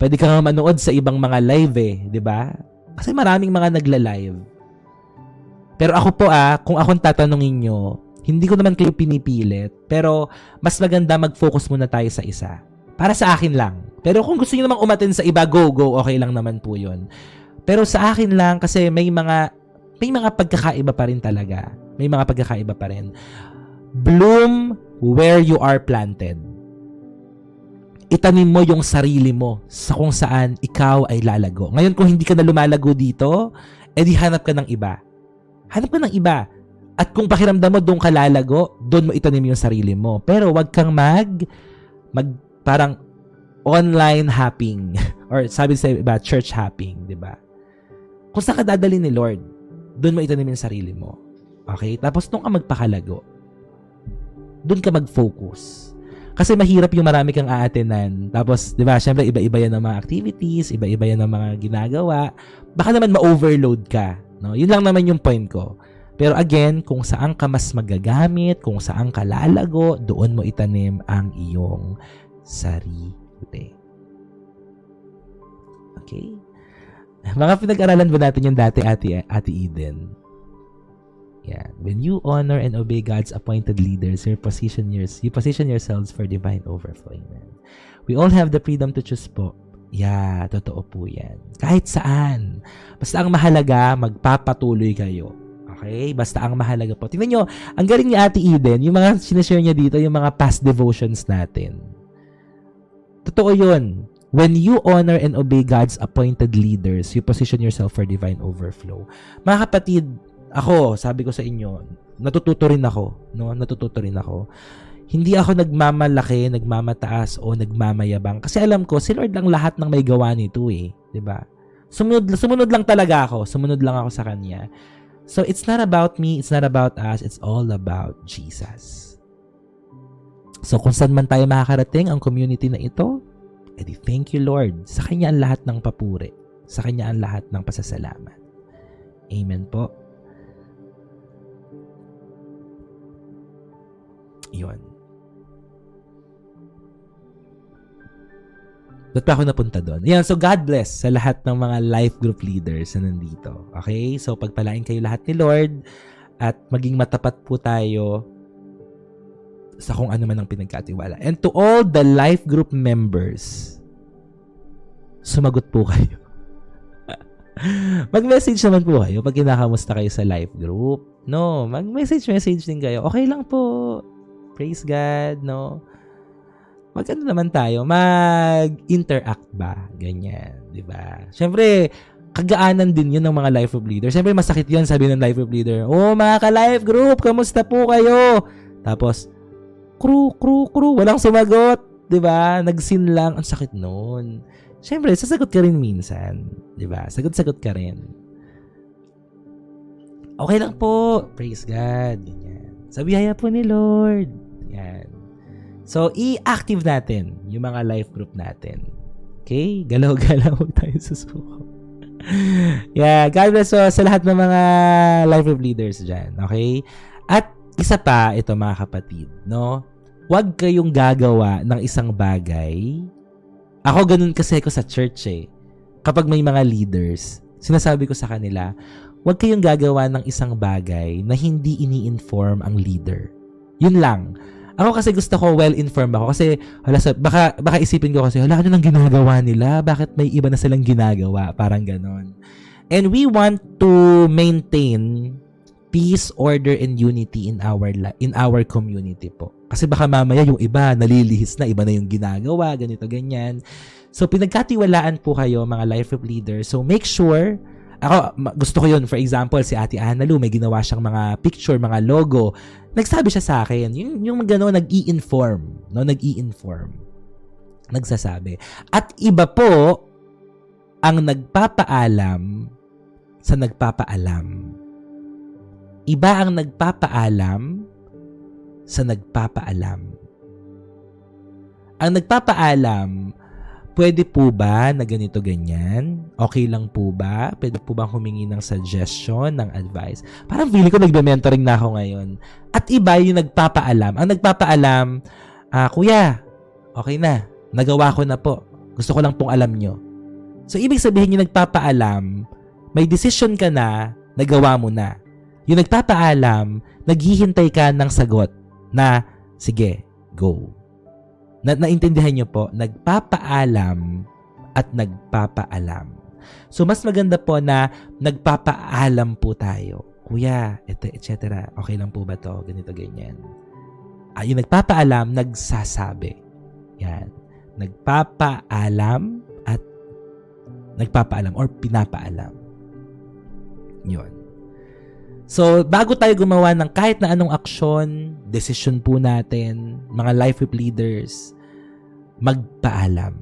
Pwede ka nga manood sa ibang mga live di ba? Kasi maraming mga nagla-live. Pero ako po kung akong tatanungin nyo, hindi ko naman kayo pinipilit, pero mas maganda mag-focus muna tayo sa isa. Para sa akin lang. Pero kung gusto niyo namang umattend sa iba, go, okay lang naman po 'yon. Pero sa akin lang kasi may mga pagkakaiba pa rin talaga. May mga pagkakaiba pa rin. Bloom where you are planted. Itanim mo yung sarili mo sa kung saan ikaw ay lalago. Ngayon kung hindi ka na lumalago dito, edi hanap ka ng iba. Hanap ka ng iba. At kung pakiramdam mo doon ka lalago, doon mo itanim yung sarili mo. Pero wag kang parang online hopping or sabi sa iba, church hopping, di ba? Kung saan ka dadalhin ni Lord, doon mo itanim yung sarili mo. Okay? Tapos doon ka magpakalago. Doon ka mag-focus. Kasi mahirap yung marami kang aatenan. Tapos, di ba, syempre, iba-iba yan ng mga activities, iba-iba yan ng mga ginagawa. Baka naman ma-overload ka. No? Yun lang naman yung point ko. Pero again, kung saan ka mas magagamit, kung saan ka lalago, doon mo itanim ang iyong sarili. Okay? Mga pinag-aralan ba natin yung dati, Ate Eden? Yan. When you honor and obey God's appointed leaders, you position yourselves for divine overflow. Amen. We all have the freedom to choose po. Yeah, totoo po yan. Kahit saan. Basta ang mahalaga, magpapatuloy kayo. Okay? Basta ang mahalaga po. Tingnan nyo, ang galing ni Ate Eden, yung mga sinashare niya dito, yung mga past devotions natin. Totoo yun. When you honor and obey God's appointed leaders, you position yourself for divine overflow. Mga kapatid, ako, sabi ko sa inyo, natututo rin ako. Hindi ako nagmamalaki, nagmamataas, o nagmamayabang. Kasi alam ko, si Lord lang lahat ng may gawa nito Diba? Sumunod lang talaga ako. Sumunod lang ako sa Kanya. So, it's not about me, it's not about us, it's all about Jesus. So, kung saan man tayo makakarating ang community na ito, edi thank you, Lord. Sa Kanya ang lahat ng papuri. Sa Kanya ang lahat ng pasasalamat. Amen po. Yun. Ba't pa ako napunta doon? Yan, so God bless sa lahat ng mga life group leaders na nandito. Okay? So pagpalain kayo lahat ni Lord at maging matapat po tayo sa kung ano man ang pinagkatiwala. And to all the life group members, sumagot po kayo. Mag-message naman po kayo pag kinakamusta kayo sa life group. No, mag-message din kayo. Okay lang po. Praise God, no? Mag-ano naman tayo? Mag-interact ba? Ganyan. Diba? Siyempre, kagaanan din yun ng mga life group leader. Siyempre, masakit yun, sabi ng life group leader. Oh, mga ka-life group, kamusta po kayo? Tapos, crew, walang sumagot. Diba? Nag-sin lang. Ang sakit nun. Siyempre, sasagot ka rin minsan. Diba? Sagot-sagot ka rin. Okay lang po. Praise God. Ganyan. Sa biyaya po ni Lord. Yan. So, i-active natin yung mga life group natin. Okay? Galaw-galaw tayo susuko. Yeah. God bless sa lahat ng mga life group leaders dyan. Okay? At isa pa, ito mga kapatid, no? Huwag kayong gagawa ng isang bagay. Ako ganun kasi ako sa church eh. Kapag may mga leaders, sinasabi ko sa kanila, huwag kayong gagawa ng isang bagay na hindi ini-inform ang leader. Yun lang. Ako kasi gusto ko well-informed ako kasi baka isipin ko kasi, ano nang ginagawa nila? Bakit may iba na silang ginagawa? Parang ganon. And we want to maintain peace, order, and unity in our community po. Kasi baka mamaya yung iba nalilihis na, iba na yung ginagawa, ganito, ganyan. So, pinagkatiwalaan po kayo, mga life group leaders. So, make sure, ako, gusto ko yun. For example, si Ate Ana Lu, may ginawa siyang mga picture, mga logo. Nagsabi siya sa akin, yung gano'n, nag-i-inform. No? Nag-i-inform. Nagsasabi. At iba po, ang nagpapaalam sa nagpapaalam. Iba ang nagpapaalam sa nagpapaalam. Ang nagpapaalam, pwede po ba na ganito ganyan? Okay lang po ba? Pwede po ba humingi ng suggestion, ng advice? Parang feeling ko nagbe-mentoring na ako ngayon. At iba yung nagpapaalam. Ang nagpapaalam, Kuya, okay na. Nagawa ko na po. Gusto ko lang pong alam nyo. So, ibig sabihin yung nagpapaalam, may decision ka na, nagawa mo na. Yung nagpapaalam, naghihintay ka ng sagot na, sige, go. Naintindihan nyo po, nagpapaalam at nagpapaalam. So, mas maganda po na nagpapaalam po tayo. Kuya, etc. Okay lang po ba to? Ganito, ganyan. Yung nagpapaalam, nagsasabi. Yan. Nagpapaalam at nagpapaalam or pinapaalam. Yun. So, bago tayo gumawa ng kahit na anong aksyon, decision po natin, mga life group leaders, magpaalam.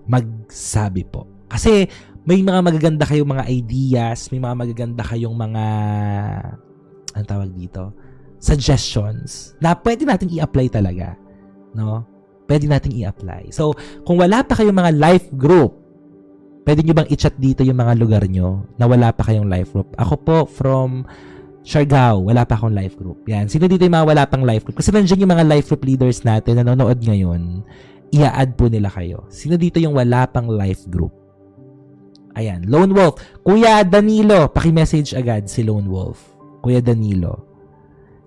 Magsabi po. Kasi may mga magaganda kayong mga ideas, may mga magaganda kayong mga, anong tawag dito? Suggestions na pwede natin i-apply talaga. No? Pwede natin i-apply. So, kung wala pa kayong mga life group, pwede nyo bang i-chat dito yung mga lugar nyo na wala pa kayong life group? Ako po, from Siargao, wala pa akong life group. Yan. Sino dito yung mga wala pang life group? Kasi nandiyan yung mga life group leaders natin na nanonood ngayon, i-add po nila kayo. Sino dito yung wala pang life group? Ayan. Lone Wolf. Kuya Danilo, paki-message agad si Lone Wolf. Kuya Danilo.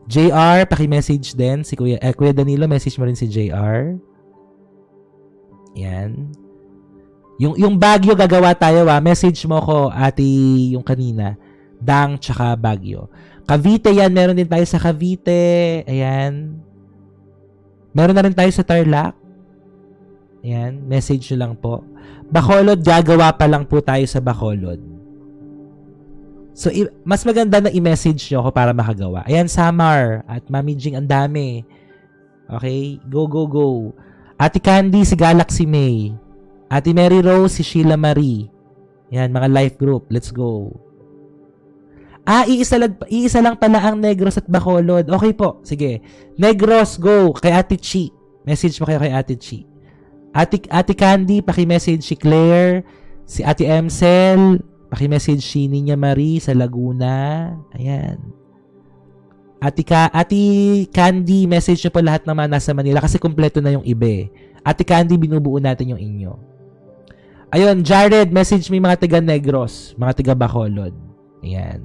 JR, paki-message din. Si Kuya Danilo, message mo rin si JR. Yan. Yung Baguio gagawa tayo message mo ko ate yung kanina, Dang tsaka Baguio. Cavite yan, meron din tayo sa Cavite. Ayan. Meron na rin tayo sa Tarlac. Ayan, message nyo lang po. Bacolod, gagawa pa lang po tayo sa Bacolod. So, mas maganda na i-message nyo ako para makagawa. Ayan, Samar at Mami Jing, ang dami. Okay, go. Ate Candy, si Galaxy May. Ate Mary Rose, si Sheila Marie. Yan, mga life group. Let's go. Iisa lang pala ang Negros at Bacolod. Okay po. Sige. Negros, go. Kay Ate Chi. Message mo kayo kay Ate Chi. Ate Candy, paki-message si Claire. Si Ate Emcel, paki-message si Ninya Marie sa Laguna. Ayan. Ate Candy, message nyo po lahat naman nasa Manila kasi kumpleto na yung iba. Ate Candy, binubuo natin yung inyo. Ayun, Jared, message me mga taga Negros, mga taga Bacolod. Ayan.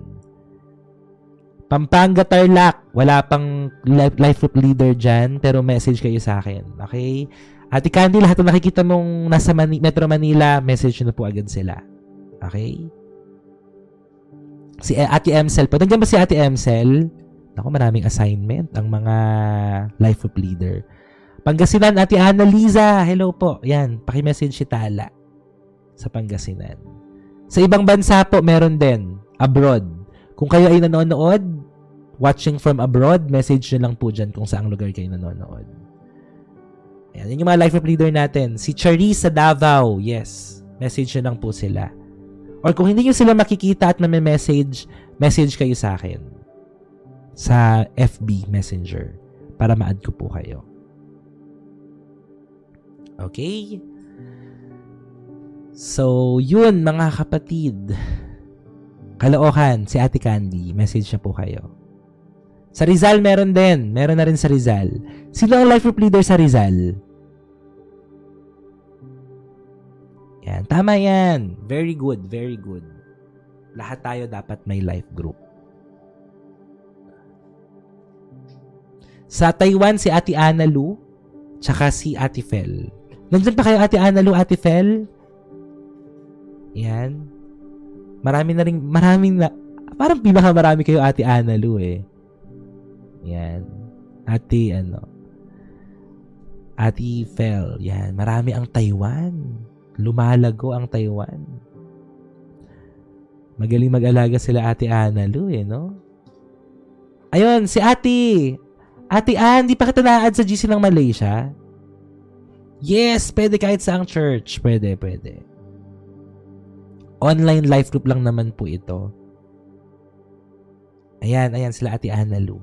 Pampanga, Tarlac, wala pang life group leader dyan, pero message kayo sa akin. Okay? Ate Candy, lahat na nakikita mong nasa Metro Manila, message nyo na po agad sila. Okay? Si Ate Emcel po. Nandiyan ba si Ate Emcel? Naku, maraming assignment ang mga life group leader. Pangasinan, Ate Annalisa, hello po. Yan, paki-message si Tala. Sa Pangasinan. Sa ibang bansa po, meron din. Abroad. Kung kayo ay nanonood, watching from abroad, message nyo lang po dyan kung saang lugar kayo nanonood. Ayan, yun yung mga life group leader natin. Si Charisse sa Davao, yes. Message nyo lang po sila. Or kung hindi nyo sila makikita at message kayo sa akin. Sa FB Messenger. Para ma-add ko po kayo. Okay? So, yun mga kapatid. Caloocan, si Ate Candy. Message na po kayo. Sa Rizal, meron din. Meron na rin sa Rizal. Sino ang life group leader sa Rizal? Yan. Tama yan. Very good. Very good. Lahat tayo dapat may life group. Sa Taiwan, si Ate Ana Lu, tsaka si Ate Fel. Nandiyan pa kayo, Ate Ana Lu, Ate Fel? Yan. Maraming na, parang pinakamarami kayo, Ate Ana Lu eh. Yan. Ate Fel. Yan. Marami ang Taiwan. Lumalago ang Taiwan. Magaling mag-alaga sila, Ate Ana Lu eh, no? Ayun, si Ate Ann, di pa kita na-add sa GC ng Malaysia? Yes, pwede kahit saang church. Pwede. Online life group lang naman po ito. Ayan sila Ate Ana Lu.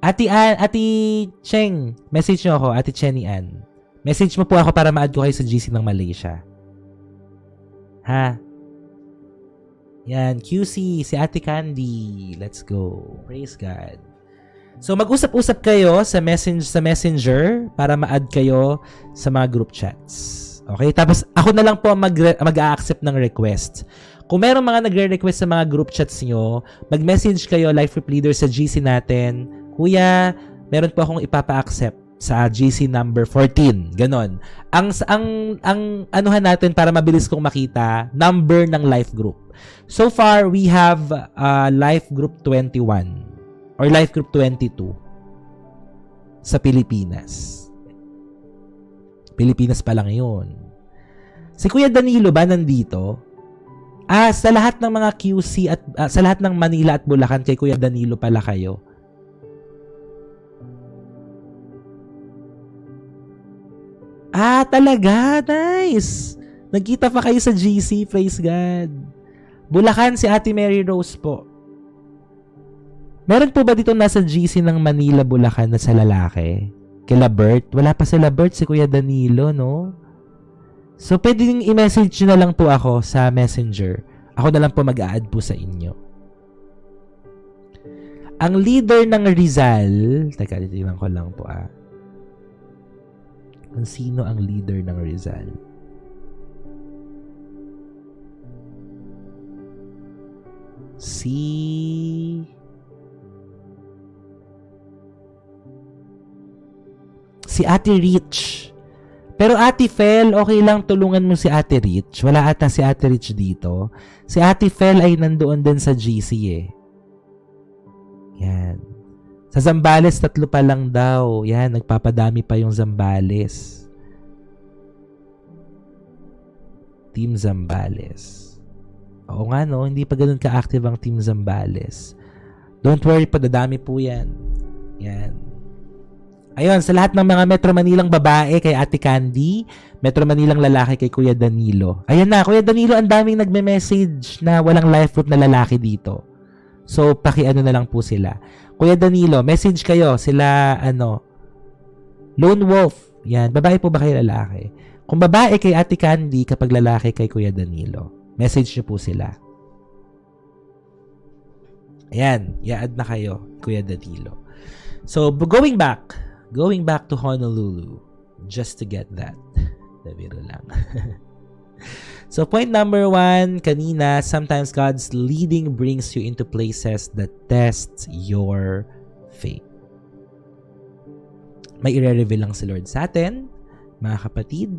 Ate Cheng, message nyo ako, Ate Chenny Ann. Message mo po ako para ma-add ko kayo sa GC ng Malaysia. Ha? Yan, QC, si Ate Candy. Let's go. Praise God. So, mag-usap-usap kayo sa Messenger para ma-add kayo sa mga group chats. Okay? Tapos, ako na lang po mag-a-accept ng request. Kung meron mga nagre-request sa mga group chats nyo, mag-message kayo, life group leader sa GC natin. Kuya, meron po akong ipapa-accept sa GC number 14. Ganon. Ang anuhan natin para mabilis kong makita, number ng life group. So far, we have life group 21. Or life group 22 sa Pilipinas. Pilipinas pa lang yun. Si Kuya Danilo ba nandito? Sa lahat ng mga QC at sa lahat ng Manila at Bulacan, kay Kuya Danilo pala kayo. Talaga? Nice! Nagkita pa kayo sa GC, praise God. Bulacan, si Ate Mary Rose po. Meron po ba dito nasa GC ng Manila, Bulacan na sa lalaki? Kila Bert? Wala pa sila Bert, si Kuya Danilo, no? So, pwede nyo i-message nyo na lang po ako sa Messenger. Ako na lang po mag-a-add po sa inyo. Ang leader ng Rizal, teka, titiwan ko lang po Kung sino ang leader ng Rizal? Si Ate Rich. Pero Ate Fel, okay lang tulungan mo si Ate Rich. Wala ata si Ate Rich dito. Si Ate Fel ay nandoon din sa GC eh. Yan. Sa Zambales, 3 pa lang daw. Yan, nagpapadami pa yung Zambales. Team Zambales. Oo nga no, hindi pa ganun ka-active ang Team Zambales. Don't worry, padadami po yan. Yan. Ayun, sa lahat ng mga Metro Manilang babae kay Ate Candy, Metro Manilang lalaki kay Kuya Danilo. Ayan na, Kuya Danilo, ang daming nagme-message na walang life group na lalaki dito. So, paki-ano na lang po sila. Kuya Danilo, message kayo. Sila, Lone Wolf. Yan, babae po ba kayo lalaki? Kung babae kay Ate Candy, kapag lalaki kay Kuya Danilo, message nyo po sila. Ayan, i-add na kayo, Kuya Danilo. So, going back to Honolulu just to get that. Nabiro lang. So, point number 1, kanina, sometimes God's leading brings you into places that test your faith. May i-reveal lang si Lord sa atin, mga kapatid.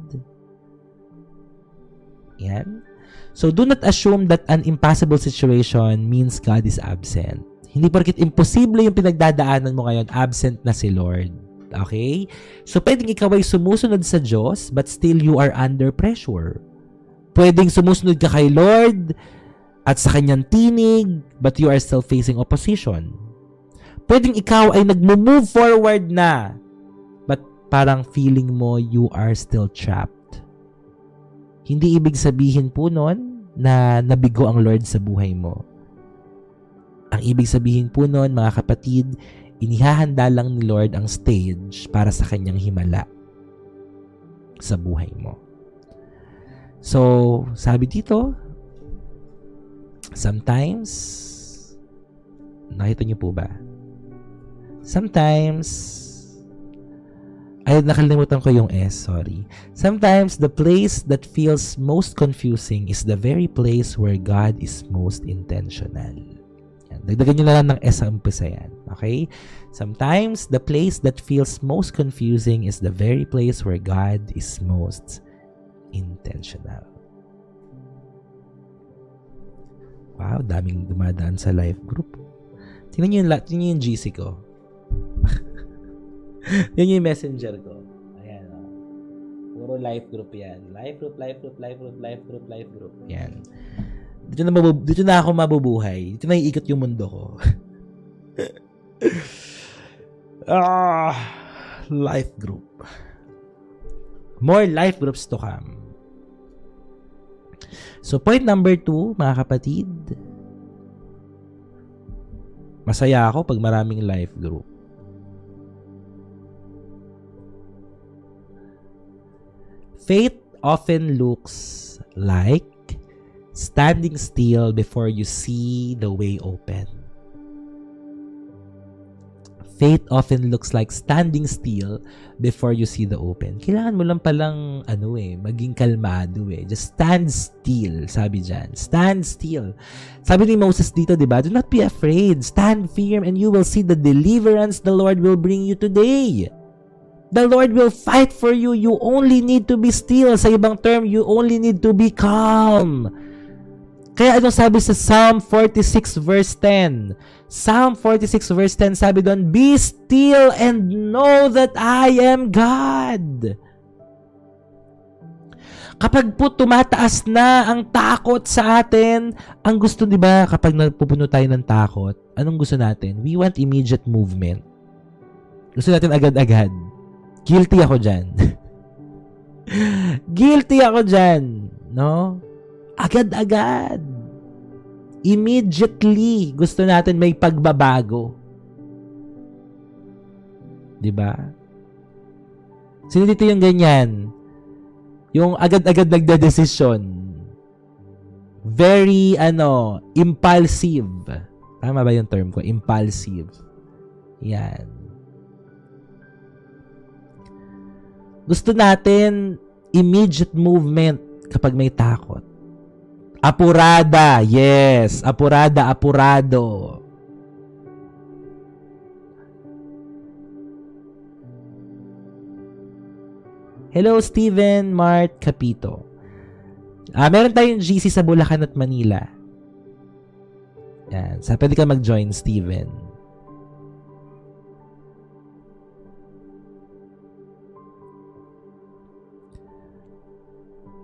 Yan. So, do not assume that an impossible situation means God is absent. Hindi porket imposible yung pinagdadaanan mo ngayon, absent na si Lord. Okay? So, pwedeng ikaw ay sumusunod sa Diyos, but still you are under pressure. Pwedeng sumusunod ka kay Lord at sa kanyang tinig, but you are still facing opposition. Pwedeng ikaw ay nag-move forward na, but parang feeling mo you are still trapped. Hindi ibig sabihin po nun na nabigo ang Lord sa buhay mo. Ang ibig sabihin po nun, mga kapatid, inihahanda lang ni Lord ang stage para sa kanyang himala sa buhay mo. So, sabi dito, sometimes, nakita niyo po ba? Sometimes, ay nakalimutan ko yung S, sorry. Sometimes, the place that feels most confusing is the very place where God is most intentional. Dagdagan nyo na lang ng S sa umpisa yan. Okay? Sometimes, the place that feels most confusing is the very place where God is most intentional. Wow, daming dumadaan sa life group. Tingnan nyo yung GC ko. Yan yung messenger ko. Ayan. Puro life group yan. Life group. Yan. Dito na ako mabubuhay. Dito na iikot yung mundo ko. Life group. More life groups to come. So, point number 2, mga kapatid. Masaya ako pag maraming life group. Faith often looks like standing still before you see the way open. Faith often looks like standing still before you see the open. Kailangan mo lang palang, maging kalmado Just stand still, sabi dyan. Stand still. Sabi ni Moses dito, di ba? Do not be afraid. Stand firm and you will see the deliverance the Lord will bring you today. The Lord will fight for you. You only need to be still. Sa ibang term, you only need to be calm. Kaya anong sabi sa Psalm 46 verse 10? Psalm 46 verse 10 sabi doon, be still and know that I am God. Kapag po tumataas na ang takot sa atin, ang gusto, di ba, kapag napupuno tayo ng takot, anong gusto natin? We want immediate movement. Gusto natin agad-agad. Guilty ako dyan. Guilty ako dyan. No? Agad-agad. Immediately, gusto natin may pagbabago. Diba? Sino dito yung ganyan? Yung agad-agad nagdedesisyon. Very, impulsive. Tama ba yung term ko? Impulsive. Yan. Gusto natin immediate movement kapag may takot. Apurada. Yes. Apurado. Hello, Steven Mart Capito. Meron tayong GC sa Bulacan at Manila. Yan. So, pwede ka mag-join, Steven.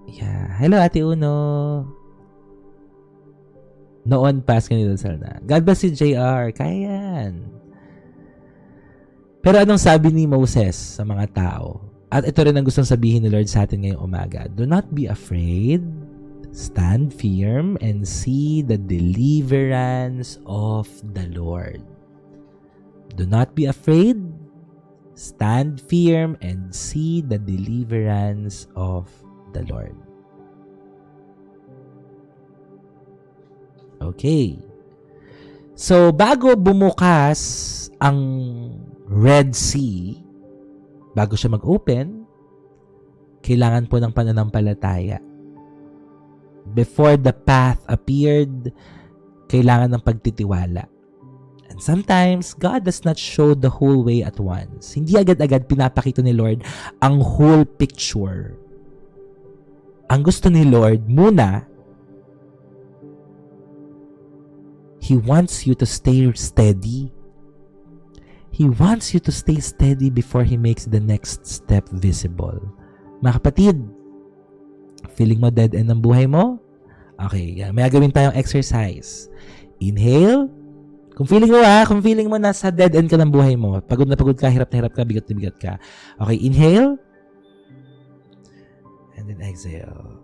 Yeah. Hello, Ate Uno. Noon, pass ka nito, Salna. God bless you, JR. Kaya yan. Pero anong sabi ni Moses sa mga tao? At ito rin ang gustong sabihin ni Lord sa atin ngayong umaga. Do not be afraid. Stand firm and see the deliverance of the Lord. Do not be afraid. Stand firm and see the deliverance of the Lord. Okay. So, bago bumukas ang Red Sea, bago siya mag-open, kailangan po ng pananampalataya. Before the path appeared, kailangan ng pagtitiwala. And sometimes, God does not show the whole way at once. Hindi agad-agad pinapakita ni Lord ang whole picture. Ang gusto ni Lord muna, He wants you to stay steady. He wants you to stay steady before He makes the next step visible. Mga kapatid, feeling mo dead end ang buhay mo? Okay, may gagawin tayong exercise. Inhale. Kung feeling mo nasa dead end ka ng buhay mo, pagod na pagod ka, hirap na hirap ka, bigat na bigat ka. Okay, inhale. And then exhale.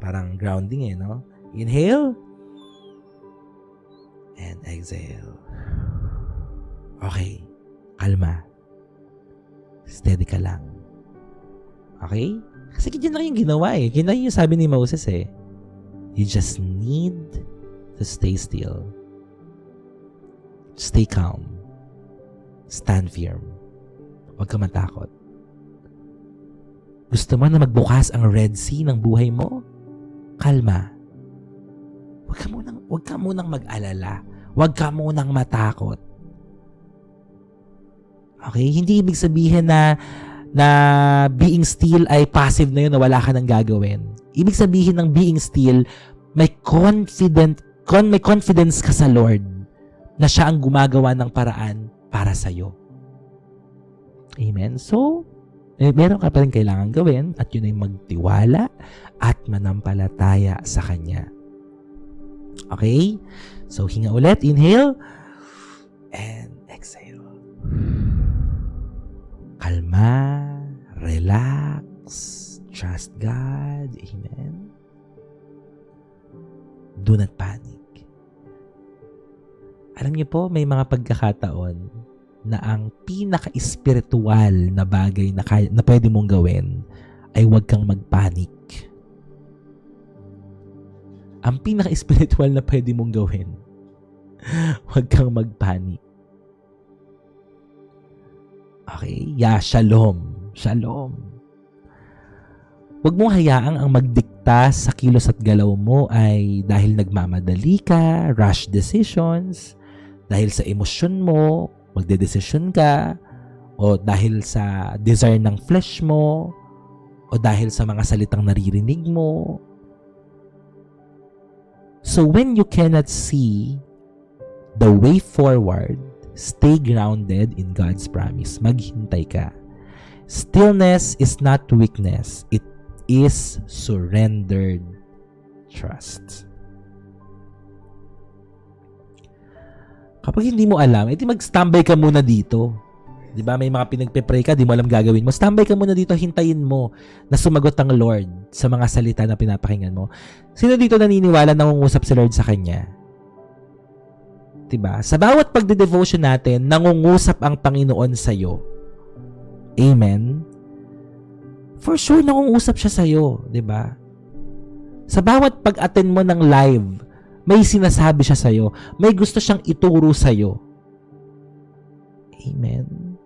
Parang grounding no? Inhale. And exhale. Okay, kalma. Steady ka lang. Okay? Kasi ganyan lang yung ginawa Ganyan lang yung sabi ni Moses You just need to stay still. Stay calm. Stand firm. Huwag ka matakot. Gusto mo na magbukas ang Red Sea ng buhay mo? Kalma. Huwag ka munang mag-alala. Huwag ka munang matakot. Okay? Hindi ibig sabihin na being still ay passive na yun na wala ka nang gagawin. Ibig sabihin ng being still, may confidence ka sa Lord na siya ang gumagawa ng paraan para sa'yo. Amen? So, meron ka pa rin kailangan gawin at yun ay magtiwala at manampalataya sa Kanya. Okay? So, hinga ulit. Inhale. And exhale. Kalma. Relax. Trust God. Amen? Do not panic. Alam niyo po, may mga pagkakataon na ang pinaka-espiritual na bagay na pwede mong gawin ay huwag kang magpanik. Ang pinaka-espiritual na pwede mong gawin, huwag kang magpanik. Okay? Shalom. Shalom. Huwag mong hayaang ang magdikta sa kilos at galaw mo ay dahil nagmamadali ka, rush decisions, dahil sa emosyon mo, magdedesisyon ka, o dahil sa desire ng flesh mo, o dahil sa mga salitang naririnig mo. So when you cannot see the way forward, stay grounded in God's promise. Maghintay ka. Stillness is not weakness. It is surrendered trust. Kapag hindi mo alam, edi mag-standby ka muna dito. 'Di ba? May mga pinagpe-pray ka, di mo alam gagawin mo. Standby ka muna dito, hintayin mo na sumagot ang Lord sa mga salita na pinapakinggan mo. Sino dito naniniwala na nangungusap si Lord sa kanya? 'Di ba? Sa bawat pagde-devotion natin, nangungusap ang Panginoon sa iyo. Amen. For sure nangungusap siya sa iyo, 'di ba? Sa bawat pag-attend mo ng live, may sinasabi siya sa'yo. May gusto siyang ituro sa'yo. Amen.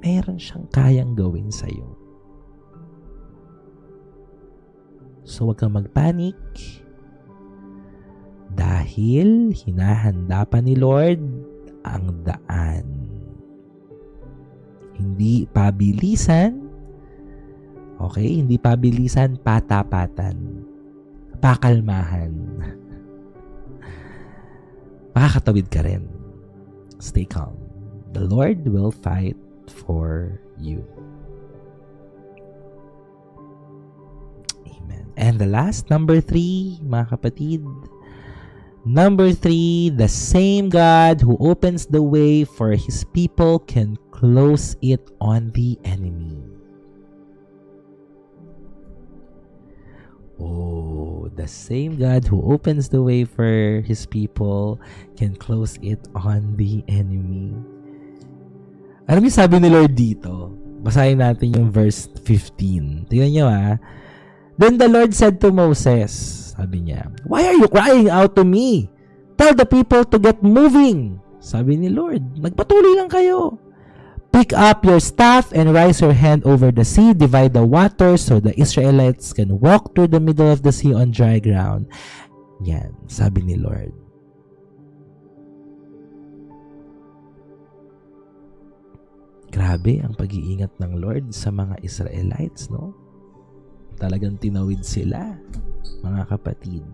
Meron siyang kayang gawin sa'yo. So, huwag kang magpanik. Dahil hinahanda pa ni Lord ang daan. Hindi pabilisan. Okay? Hindi pabilisan, patapatan. Pakalmahan. Makakatawid ka rin. Stay calm. The Lord will fight for you. Amen. And the last, number 3, mga kapatid. Number 3, the same God who opens the way for His people can close it on the enemy. Oh, the same God who opens the way for His people can close it on the enemy. Alam niyo sabi ni Lord dito? Basahin natin yung verse 15. Tingnan niyo Then the Lord said to Moses, sabi niya, "Why are you crying out to me? Tell the people to get moving." Sabi ni Lord, magpatuloy lang kayo. "Pick up your staff and raise your hand over the sea, divide the waters so the Israelites can walk through the middle of the sea on dry ground." Yan, sabi ni Lord. Grabe ang pag-iingat ng Lord sa mga Israelites, no? Talagang tinawid sila, mga kapatid.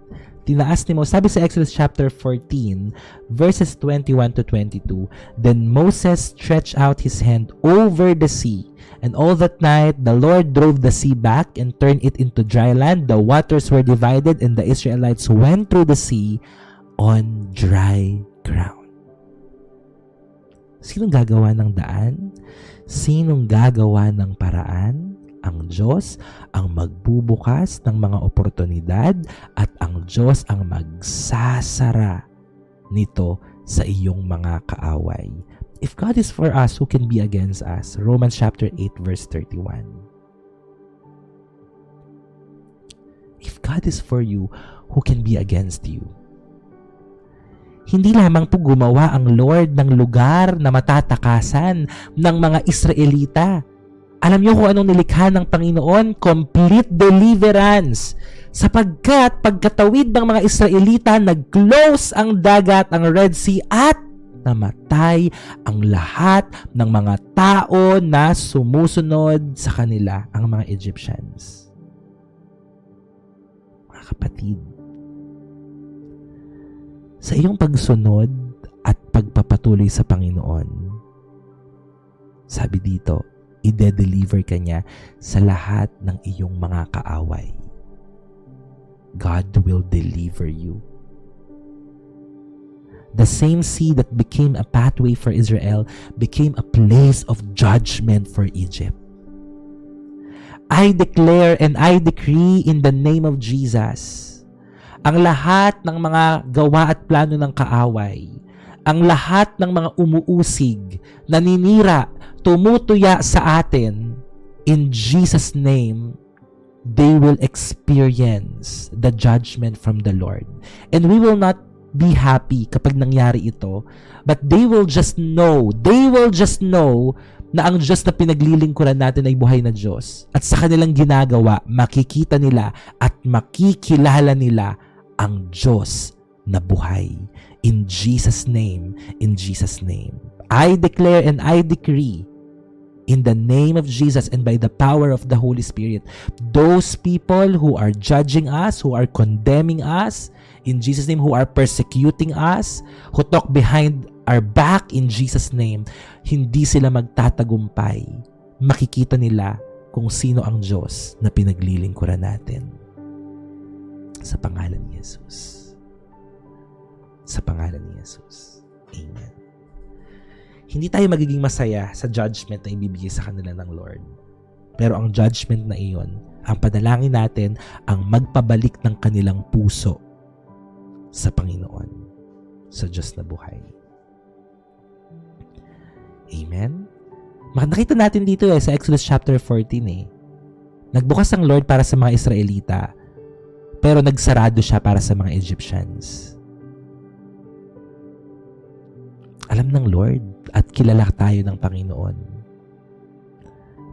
Tinaas ni Moses, sabi sa Exodus chapter 14, verses 21 to 22, Then Moses stretched out his hand over the sea, and all that night the Lord drove the sea back and turned it into dry land. The waters were divided, and the Israelites went through the sea on dry ground. Sinong gagawa ng daan? Sinong gagawa ng paraan? Ang Diyos ang magbubukas ng mga oportunidad at ang Diyos ang magsasara nito sa iyong mga kaaway. If God is for us, who can be against us? Romans chapter 8 verse 31. If God is for you, who can be against you? Hindi lamang po gumawa ang Lord ng lugar na matatakasan ng mga Israelita. Alam niyo kung anong nilikha ng Panginoon? Complete deliverance. Sapagkat pagkatawid ng mga Israelita, nag-close ang dagat, ang Red Sea, at namatay ang lahat ng mga tao na sumusunod sa kanila, ang mga Egyptians. Mga kapatid, sa iyong pagsunod at pagpapatuloy sa Panginoon, sabi dito, ide-deliver ka niya sa lahat ng iyong mga kaaway. God will deliver you. The same sea that became a pathway for Israel became a place of judgment for Egypt. I declare and I decree in the name of Jesus, ang lahat ng mga gawa at plano ng kaaway, ang lahat ng mga umuusig, naninira, tumutuya sa atin, in Jesus' name, they will experience the judgment from the Lord. And we will not be happy kapag nangyari ito, but they will just know na ang Diyos na pinaglilingkuran natin ay buhay na Diyos. At sa kanilang ginagawa, makikita nila at makikilala nila ang Diyos na buhay. In Jesus' name, in Jesus' name. I declare and I decree in the name of Jesus and by the power of the Holy Spirit, those people who are judging us, who are condemning us, in Jesus' name, who are persecuting us, who talk behind our back, in Jesus' name, hindi sila magtatagumpay. Makikita nila kung sino ang Diyos na pinaglilingkuran natin. Sa pangalan ni Jesus. Sa pangalan ni Jesus. Amen. Hindi tayo magiging masaya sa judgment na ibibigay sa kanila ng Lord. Pero ang judgment na iyon, ang panalangin natin, ang magpabalik ng kanilang puso sa Panginoon, sa Diyos na buhay. Amen? Nakita natin dito sa Exodus chapter 14 Nagbukas ang Lord para sa mga Israelita, pero nagsarado siya para sa mga Egyptians. Alam ng Lord at kilala tayo ng Panginoon.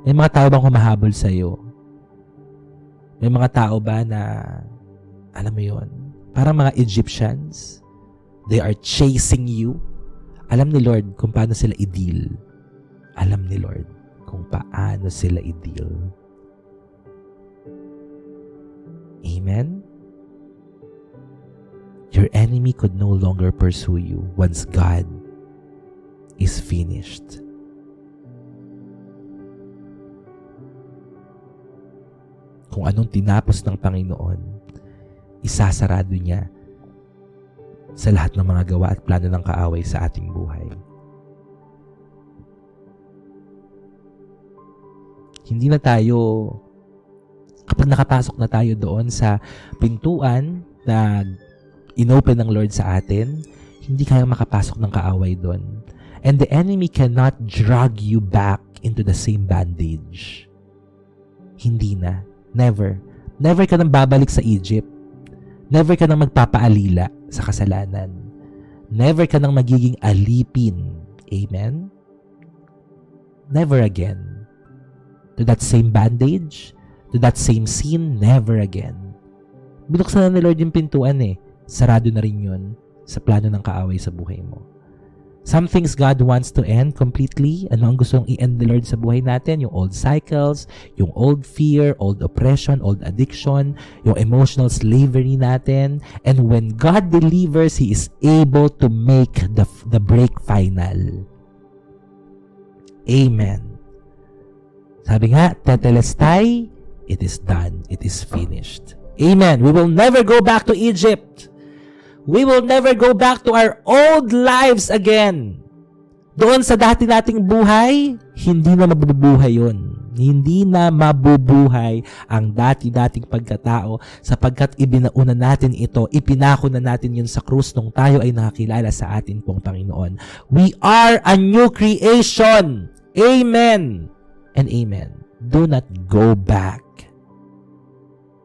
May mga tao bang humahabol sa iyo? May mga tao ba na, alam mo yun, parang mga Egyptians, they are chasing you? Alam ni Lord kung paano sila i-deal. Alam ni Lord kung paano sila i-deal. Amen? Your enemy could no longer pursue you once God is finished. Kung anong tinapos ng Panginoon, isasarado niya sa lahat ng mga gawa at plano ng kaaway sa ating buhay. Hindi na tayo, kapag nakapasok na tayo doon sa pintuan na inopen ng Lord sa atin, hindi kayang makapasok ng kaaway doon. And the enemy cannot drag you back into the same bandage. Hindi na. Never. Never ka nang babalik sa Egypt. Never ka nang magpapaalila sa kasalanan. Never ka nang magiging alipin. Amen? Never again. To that same bandage, to that same sin, never again. Binuksan na ni Lord yung pintuan Sarado na rin yun sa plano ng kaaway sa buhay mo. Some things God wants to end completely. Ano ang gustong i-end the Lord sa buhay natin? Yung old cycles, yung old fear, old oppression, old addiction, yung emotional slavery natin. And when God delivers, He is able to make the break final. Amen. Sabi nga, tetelestai, it is done. It is finished. Amen. We will never go back to Egypt. We will never go back to our old lives again. Doon sa dati nating buhay, hindi na mabubuhay yun. Hindi na mabubuhay ang dati-dating pagkatao sapagkat ibinauna natin ito, ipinako na natin yun sa krus nung tayo ay nakakilala sa atin pong Panginoon. We are a new creation. Amen and amen. Do not go back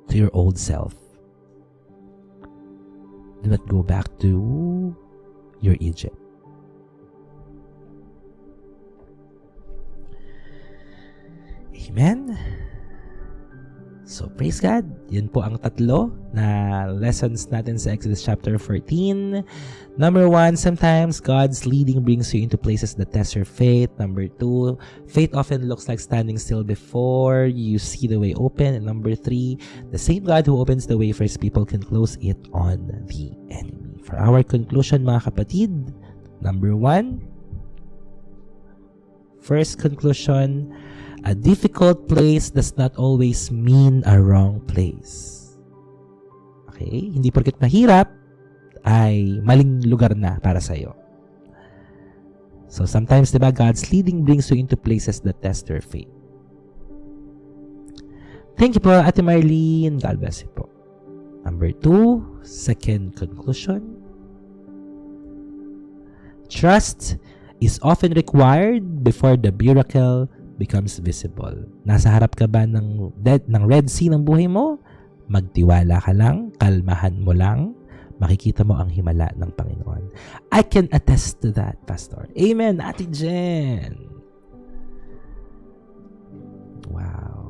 to your old self. Do not go back to your Egypt. Amen. So, praise God. Yun po ang tatlo na lessons natin sa Exodus chapter 14. Number 1, sometimes God's leading brings you into places that test your faith. Number 2, faith often looks like standing still before you see the way open. And number 3, the same God who opens the way for His people can close it on the enemy. For our conclusion, mga kapatid, number 1, first conclusion, a difficult place does not always mean a wrong place. Okay? Hindi porket mahirap ay maling lugar na para sa'yo. So sometimes, diba, God's leading brings you into places that test your faith. Thank you po, Ate Marlene. God bless you po. Number 2, second conclusion. Trust is often required before the miracle becomes visible. Nasa harap ka ba ng Red Sea ng buhay mo? Magtiwala ka lang, kalmahan mo lang, makikita mo ang himala ng Panginoon. I can attest to that, Pastor. Amen, Ate Jen. Wow.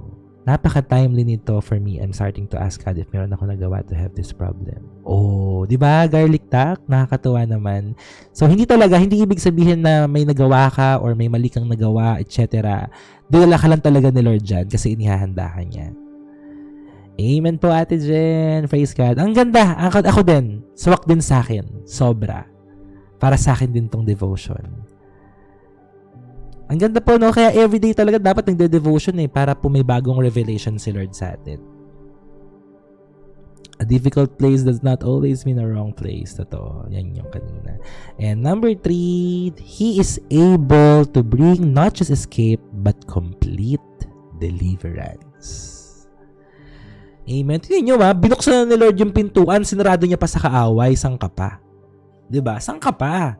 Napaka-timely nito for me. I'm starting to ask God if meron ako nagawa to have this problem. Oh, di ba? Garlic tack, nakakatuwa naman. So, hindi ibig sabihin na may nagawa ka or may mali kang nagawa, etc. Dinala ka lang talaga ni Lord dyan kasi inihahanda ka niya. Amen po, Ate Jen. Praise God. Ang ganda. Ako din. Swak din sa akin. Sobra. Para sa akin din tong devotion. Ang ganda po, no? Kaya everyday talaga dapat nagde-devotion para po may bagong revelation si Lord sa atin. A difficult place does not always mean a wrong place. Totoo. Yan yung kanina. And number 3, He is able to bring not just escape, but complete deliverance. Amen. Tingnan nyo binuksan na ni Lord yung pintuan, sinarado niya pa sa kaaway, sang ka pa. Diba? Sang ka pa.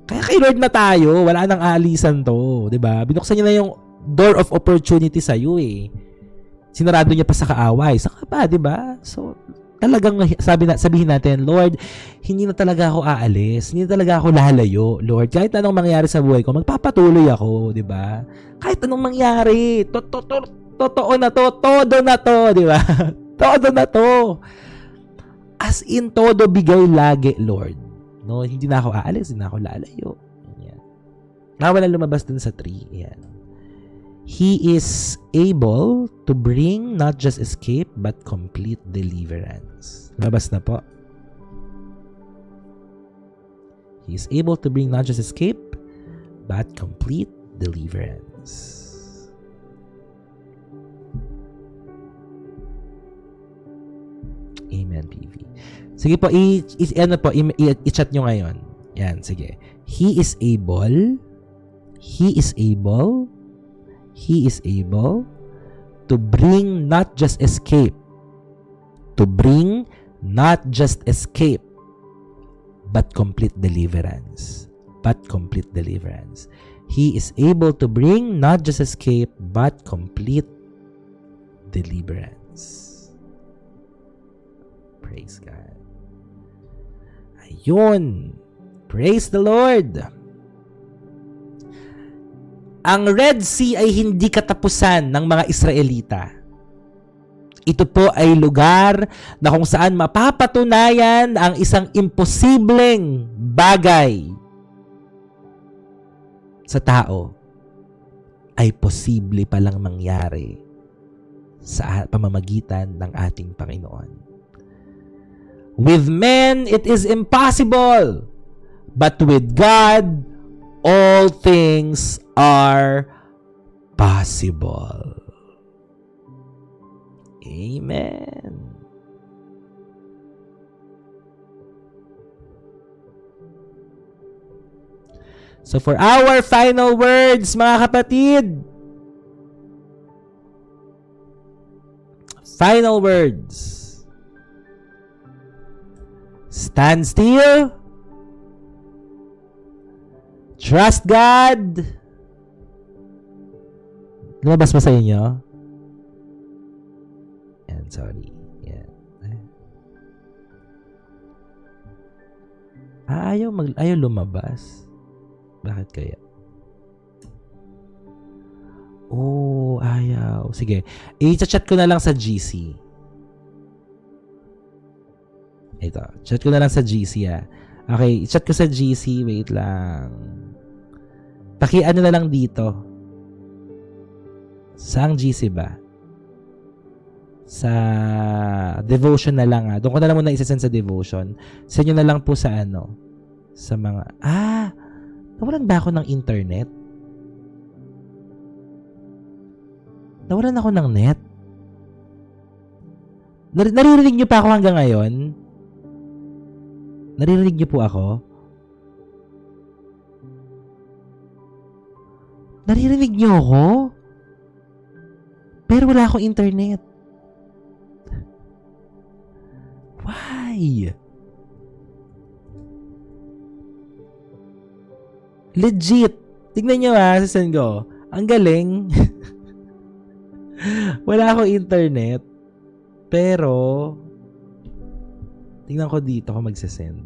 Kaya kay Lord na tayo, wala nang alisan to, 'di ba? Binuksan niya na yung door of opportunity sa iyo Sinarado niya pa sa kaaway. Saka pa, 'di ba? So, talagang sabihin natin, Lord, hindi na talaga ako aalis, hindi na talaga ako lalayo, Lord. Kahit anong mangyari sa buhay ko, magpapatuloy ako, 'di ba? Kahit anong mangyari, totoo na to, todo na to, 'di ba? Todo na to. As in todo bigay lagi, Lord. No, hindi na ako aalis, hindi na ako lalayo. Yan. Wala lumabas dun sa 3. Yan. He is able to bring not just escape, but complete deliverance. Lumabas na po. He is able to bring not just escape, but complete deliverance. Amen, PV. Sige po, i-chat nyo ngayon. Yan, sige. He is able to bring not just escape, but complete deliverance. He is able to bring not just escape, but complete deliverance. Praise God. Ayun. Praise the Lord. Ang Red Sea ay hindi katapusan ng mga Israelita. Ito po ay lugar na kung saan mapapatunayan ang isang imposibleng bagay sa tao ay posible palang mangyari sa pamamagitan ng ating Panginoon. With men, it is impossible. But with God, all things are possible. Amen. So for our final words, mga kapatid, final words. Stand still. Trust God. Lumabas ba sa inyo? Yan, sorry. Yan. Ayaw lumabas. Bakit kaya? Oh, ayaw. Sige. I-chat ko na lang sa GC. Ito. Chat ko na lang sa GC, ah. Okay. I-chat ko sa GC. Wait lang. Paki-ano na lang dito. Saang GC ba? Sa devotion na lang, ah. Doon ko na lang muna isasend sa devotion. Send nyo na lang po sa ano. Sa mga... nawalan ba ako ng internet? Nawalan ako ng net? Naririnig nyo pa ako hanggang ngayon? Naririnig nyo po ako? Naririnig nyo ako? Pero wala akong internet. Why? Legit. Tignan nyo sasend ko. Ang galing. Wala akong internet. Pero, tignan ko dito kung magsasend.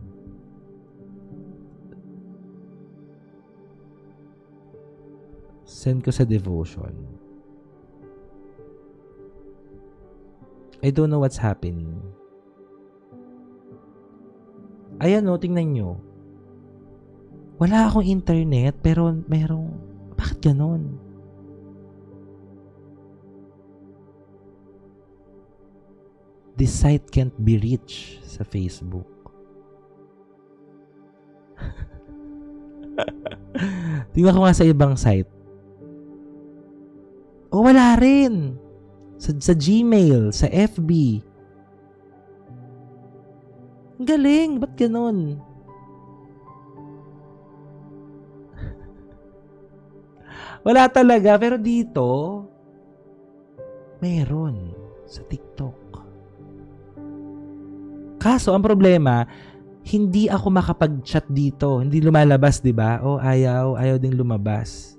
Send ko sa devotion. I don't know what's happening. Ayan o, tingnan nyo. Wala akong internet, pero merong... Bakit ganon? This site can't be reached sa Facebook. Tingnan ko nga sa ibang site. Oh, wala rin. Sa Gmail, sa FB. Ang galing. Ba't ganon? Wala talaga. Pero dito, meron. Sa TikTok. Kaso, ang problema, hindi ako makapag-chat dito. Hindi lumalabas, di ba? O, ayaw ding lumabas.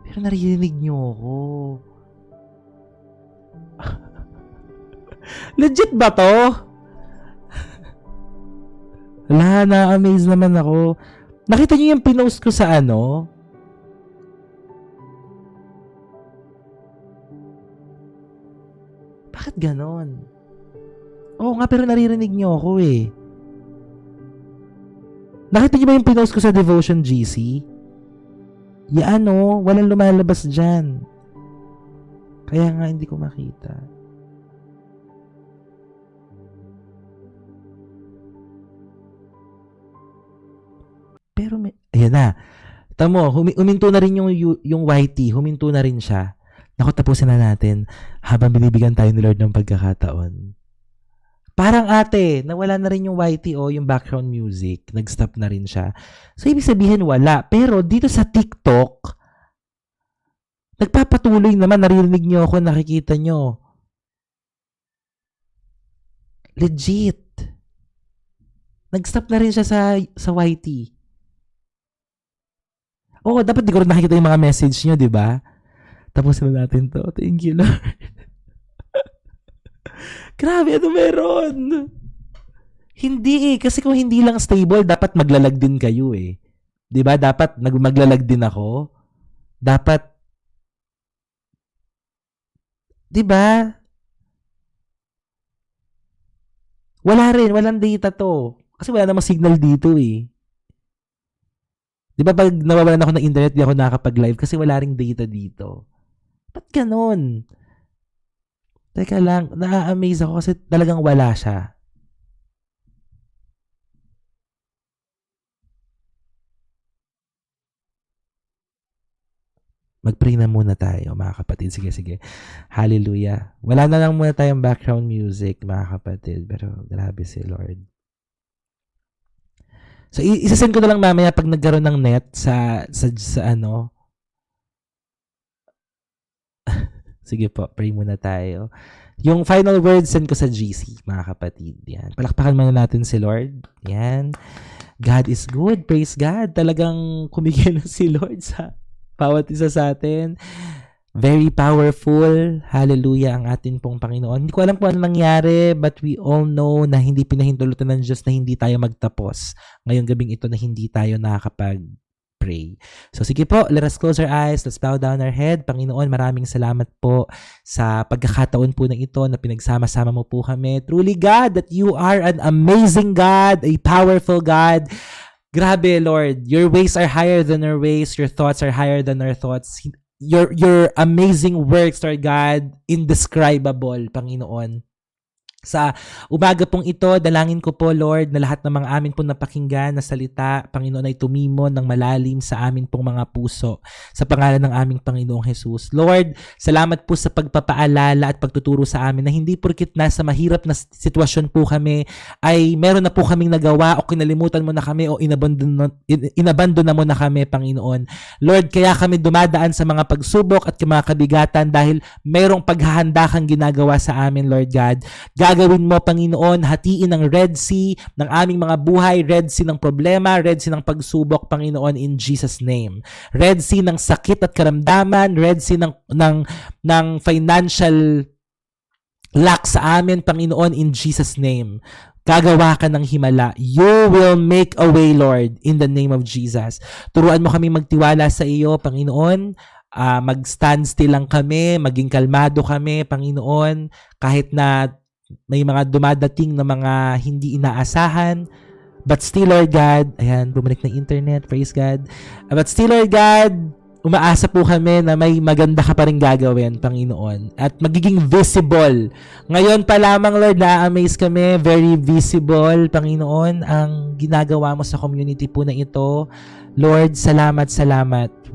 Pero naririnig nyo ako. Legit ba to? Wala, na-amaze naman ako. Nakita nyo yung pinost ko sa ano? Bakit ganon? Oo nga, pero naririnig nyo ako eh. Nakita nyo ba yung pinost ko sa Devotion GC? Yan o, walang lumalabas dyan. Kaya nga hindi ko makita. Pero ayan na. Tamo, huminto na rin yung YT. Huminto na rin siya. Naku, tapusin na natin habang binibigyan tayo ni Lord ng pagkakataon. Parang ate, nawala na rin yung YT o yung background music. Nag-stop na rin siya. So, ibig sabihin wala. Pero dito sa TikTok, nagpapatuloy naman. Naririnig nyo ako, nakikita nyo. Legit. Nag-stop na rin siya sa YT. Oo, dapat di ko rin nakikita yung mga message nyo, di ba? Tapos na natin to. Thank you, Lord. Grabe, ano meron? Hindi kasi kung hindi lang stable, dapat maglalag din kayo eh. 'Di ba? Dapat maglalag din ako. Dapat 'di ba? Walang data to. Kasi wala namang signal dito eh. Di ba pag nawawalan ako ng internet, di ako nakakapag-live kasi wala ring data dito. Ba't ganun? Teka lang, na-amaze ako kasi talagang wala siya. Mag-pray na muna tayo, mga kapatid. Sige. Hallelujah. Wala na lang muna tayong background music, mga kapatid. Pero grabe si Lord. So, isasend ko na lang mamaya pag nagkaroon ng net sa ano. Sige po, pray muna tayo. Yung final words, send ko sa GC, mga kapatid. Yan. Palakpakan muna natin si Lord. Yan. God is good. Praise God. Talagang kumigil si Lord sa bawat isa sa atin. Very powerful. Hallelujah ang atin pong Panginoon. Hindi ko alam kung ano nangyari, but we all know na hindi pinahintulutan ng Diyos na hindi tayo magtapos. Ngayong gabing ito na hindi tayo nakakapag-pray. So sige po, let us close our eyes. Let's bow down our head. Panginoon, maraming salamat po sa pagkakataon po ng ito na pinagsama-sama mo po kami. Truly, God, that you are an amazing God, a powerful God. Grabe, Lord. Your ways are higher than our ways. Your thoughts are higher than our thoughts. Your amazing works, Lord God, indescribable, Panginoon. Sa umaga pong ito, dalangin ko po, Lord, na lahat ng mga amin pong napakinggan na salita, Panginoon, ay tumimon ng malalim sa amin pong mga puso. Sa pangalan ng aming Panginoong Jesus. Lord, salamat po sa pagpapaalala at pagtuturo sa amin na hindi porkit nasa mahirap na sitwasyon po kami, ay meron na po kaming nagawa o kinalimutan mo na kami o inabandon na mo na kami, Panginoon. Lord, kaya kami dumadaan sa mga pagsubok at mga kabigatan dahil merong paghahanda kang ginagawa sa amin, Lord God. Gagawin mo, Panginoon, hatiin ang Red Sea ng aming mga buhay, Red Sea ng problema, Red Sea ng pagsubok, Panginoon, in Jesus' name. Red Sea ng sakit at karamdaman, Red Sea ng financial lack sa amin, Panginoon, in Jesus' name. Gagawa ka ng himala. You will make a way, Lord, in the name of Jesus. Turuan mo kami magtiwala sa iyo, Panginoon. Mag-stand still lang kami, maging kalmado kami, Panginoon, kahit na may mga dumadating na mga hindi inaasahan. But still, Lord God, ayan, bumalik na internet, praise God. But still, Lord God, umaasa po kami na may maganda ka pa rin gagawin, Panginoon. At magiging visible. Ngayon pa lamang, Lord, na-amaze kami, very visible, Panginoon, ang ginagawa mo sa community po na ito. Lord, salamat.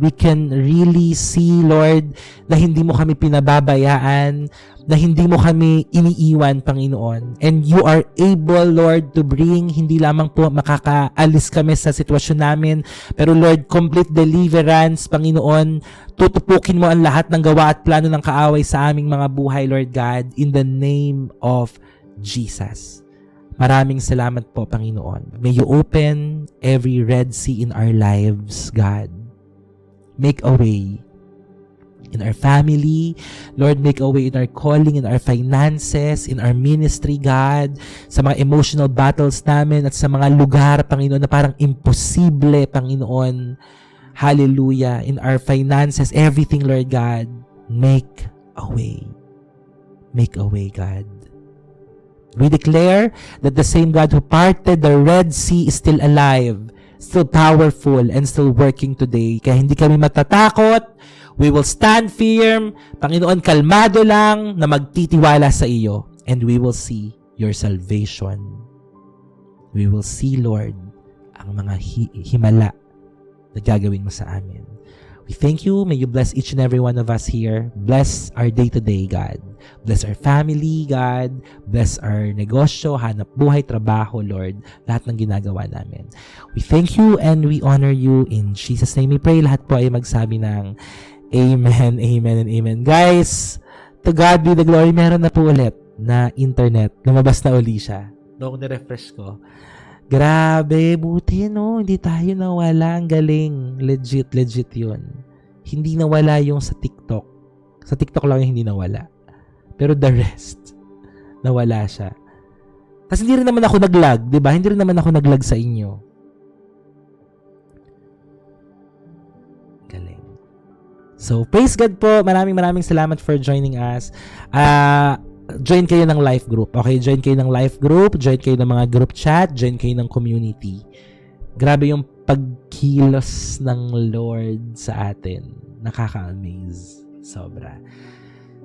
We can really see, Lord, na hindi mo kami pinababayaan, na hindi mo kami iniiwan, Panginoon. And you are able, Lord, to bring, hindi lamang po makakaalis kami sa sitwasyon namin, pero Lord, complete deliverance, Panginoon. Tutupukin mo ang lahat ng gawa at plano ng kaaway sa aming mga buhay, Lord God, in the name of Jesus. Maraming salamat po, Panginoon. May you open every Red Sea in our lives, God. Make a way in our family. Lord, make a way in our calling, in our finances, in our ministry, God. Sa mga emotional battles namin at sa mga lugar, Panginoon, na parang imposible, Panginoon. Hallelujah. In our finances, everything, Lord God, make a way. Make a way, God. We declare that the same God who parted the Red Sea is still alive, still powerful, and still working today. Kaya hindi kami matatakot. We will stand firm. Panginoon, kalmado lang na magtitiwala sa iyo. And we will see your salvation. We will see, Lord, ang mga himala na gagawin mo sa amin. We thank you. May you bless each and every one of us here. Bless our day-to-day, God. Bless our family, God. Bless our negosyo, hanap buhay, trabaho, Lord. Lahat ng ginagawa namin. We thank you and we honor you. In Jesus' name we pray. Lahat po ay magsabi ng Amen, Amen, and Amen. Guys, to God be the glory. Meron na po ulit na internet. Lumabas na uli siya. Noong na-refresh ko. Grabe, buti no. Hindi tayo nawala. Ang galing. Legit yun. Hindi nawala yung sa TikTok. Sa TikTok lang yung hindi nawala. Pero the rest, nawala siya. Kasi hindi rin naman ako nag-lag, di ba? Hindi rin naman ako nag-lag sa inyo. Galing. So, praise God po. Maraming salamat for joining us. Join kayo ng life group. Okay, join kayo ng life group, join kayo ng mga group chat, join kayo ng community. Grabe yung pagkilos ng Lord sa atin. Nakaka-amaze. Sobra.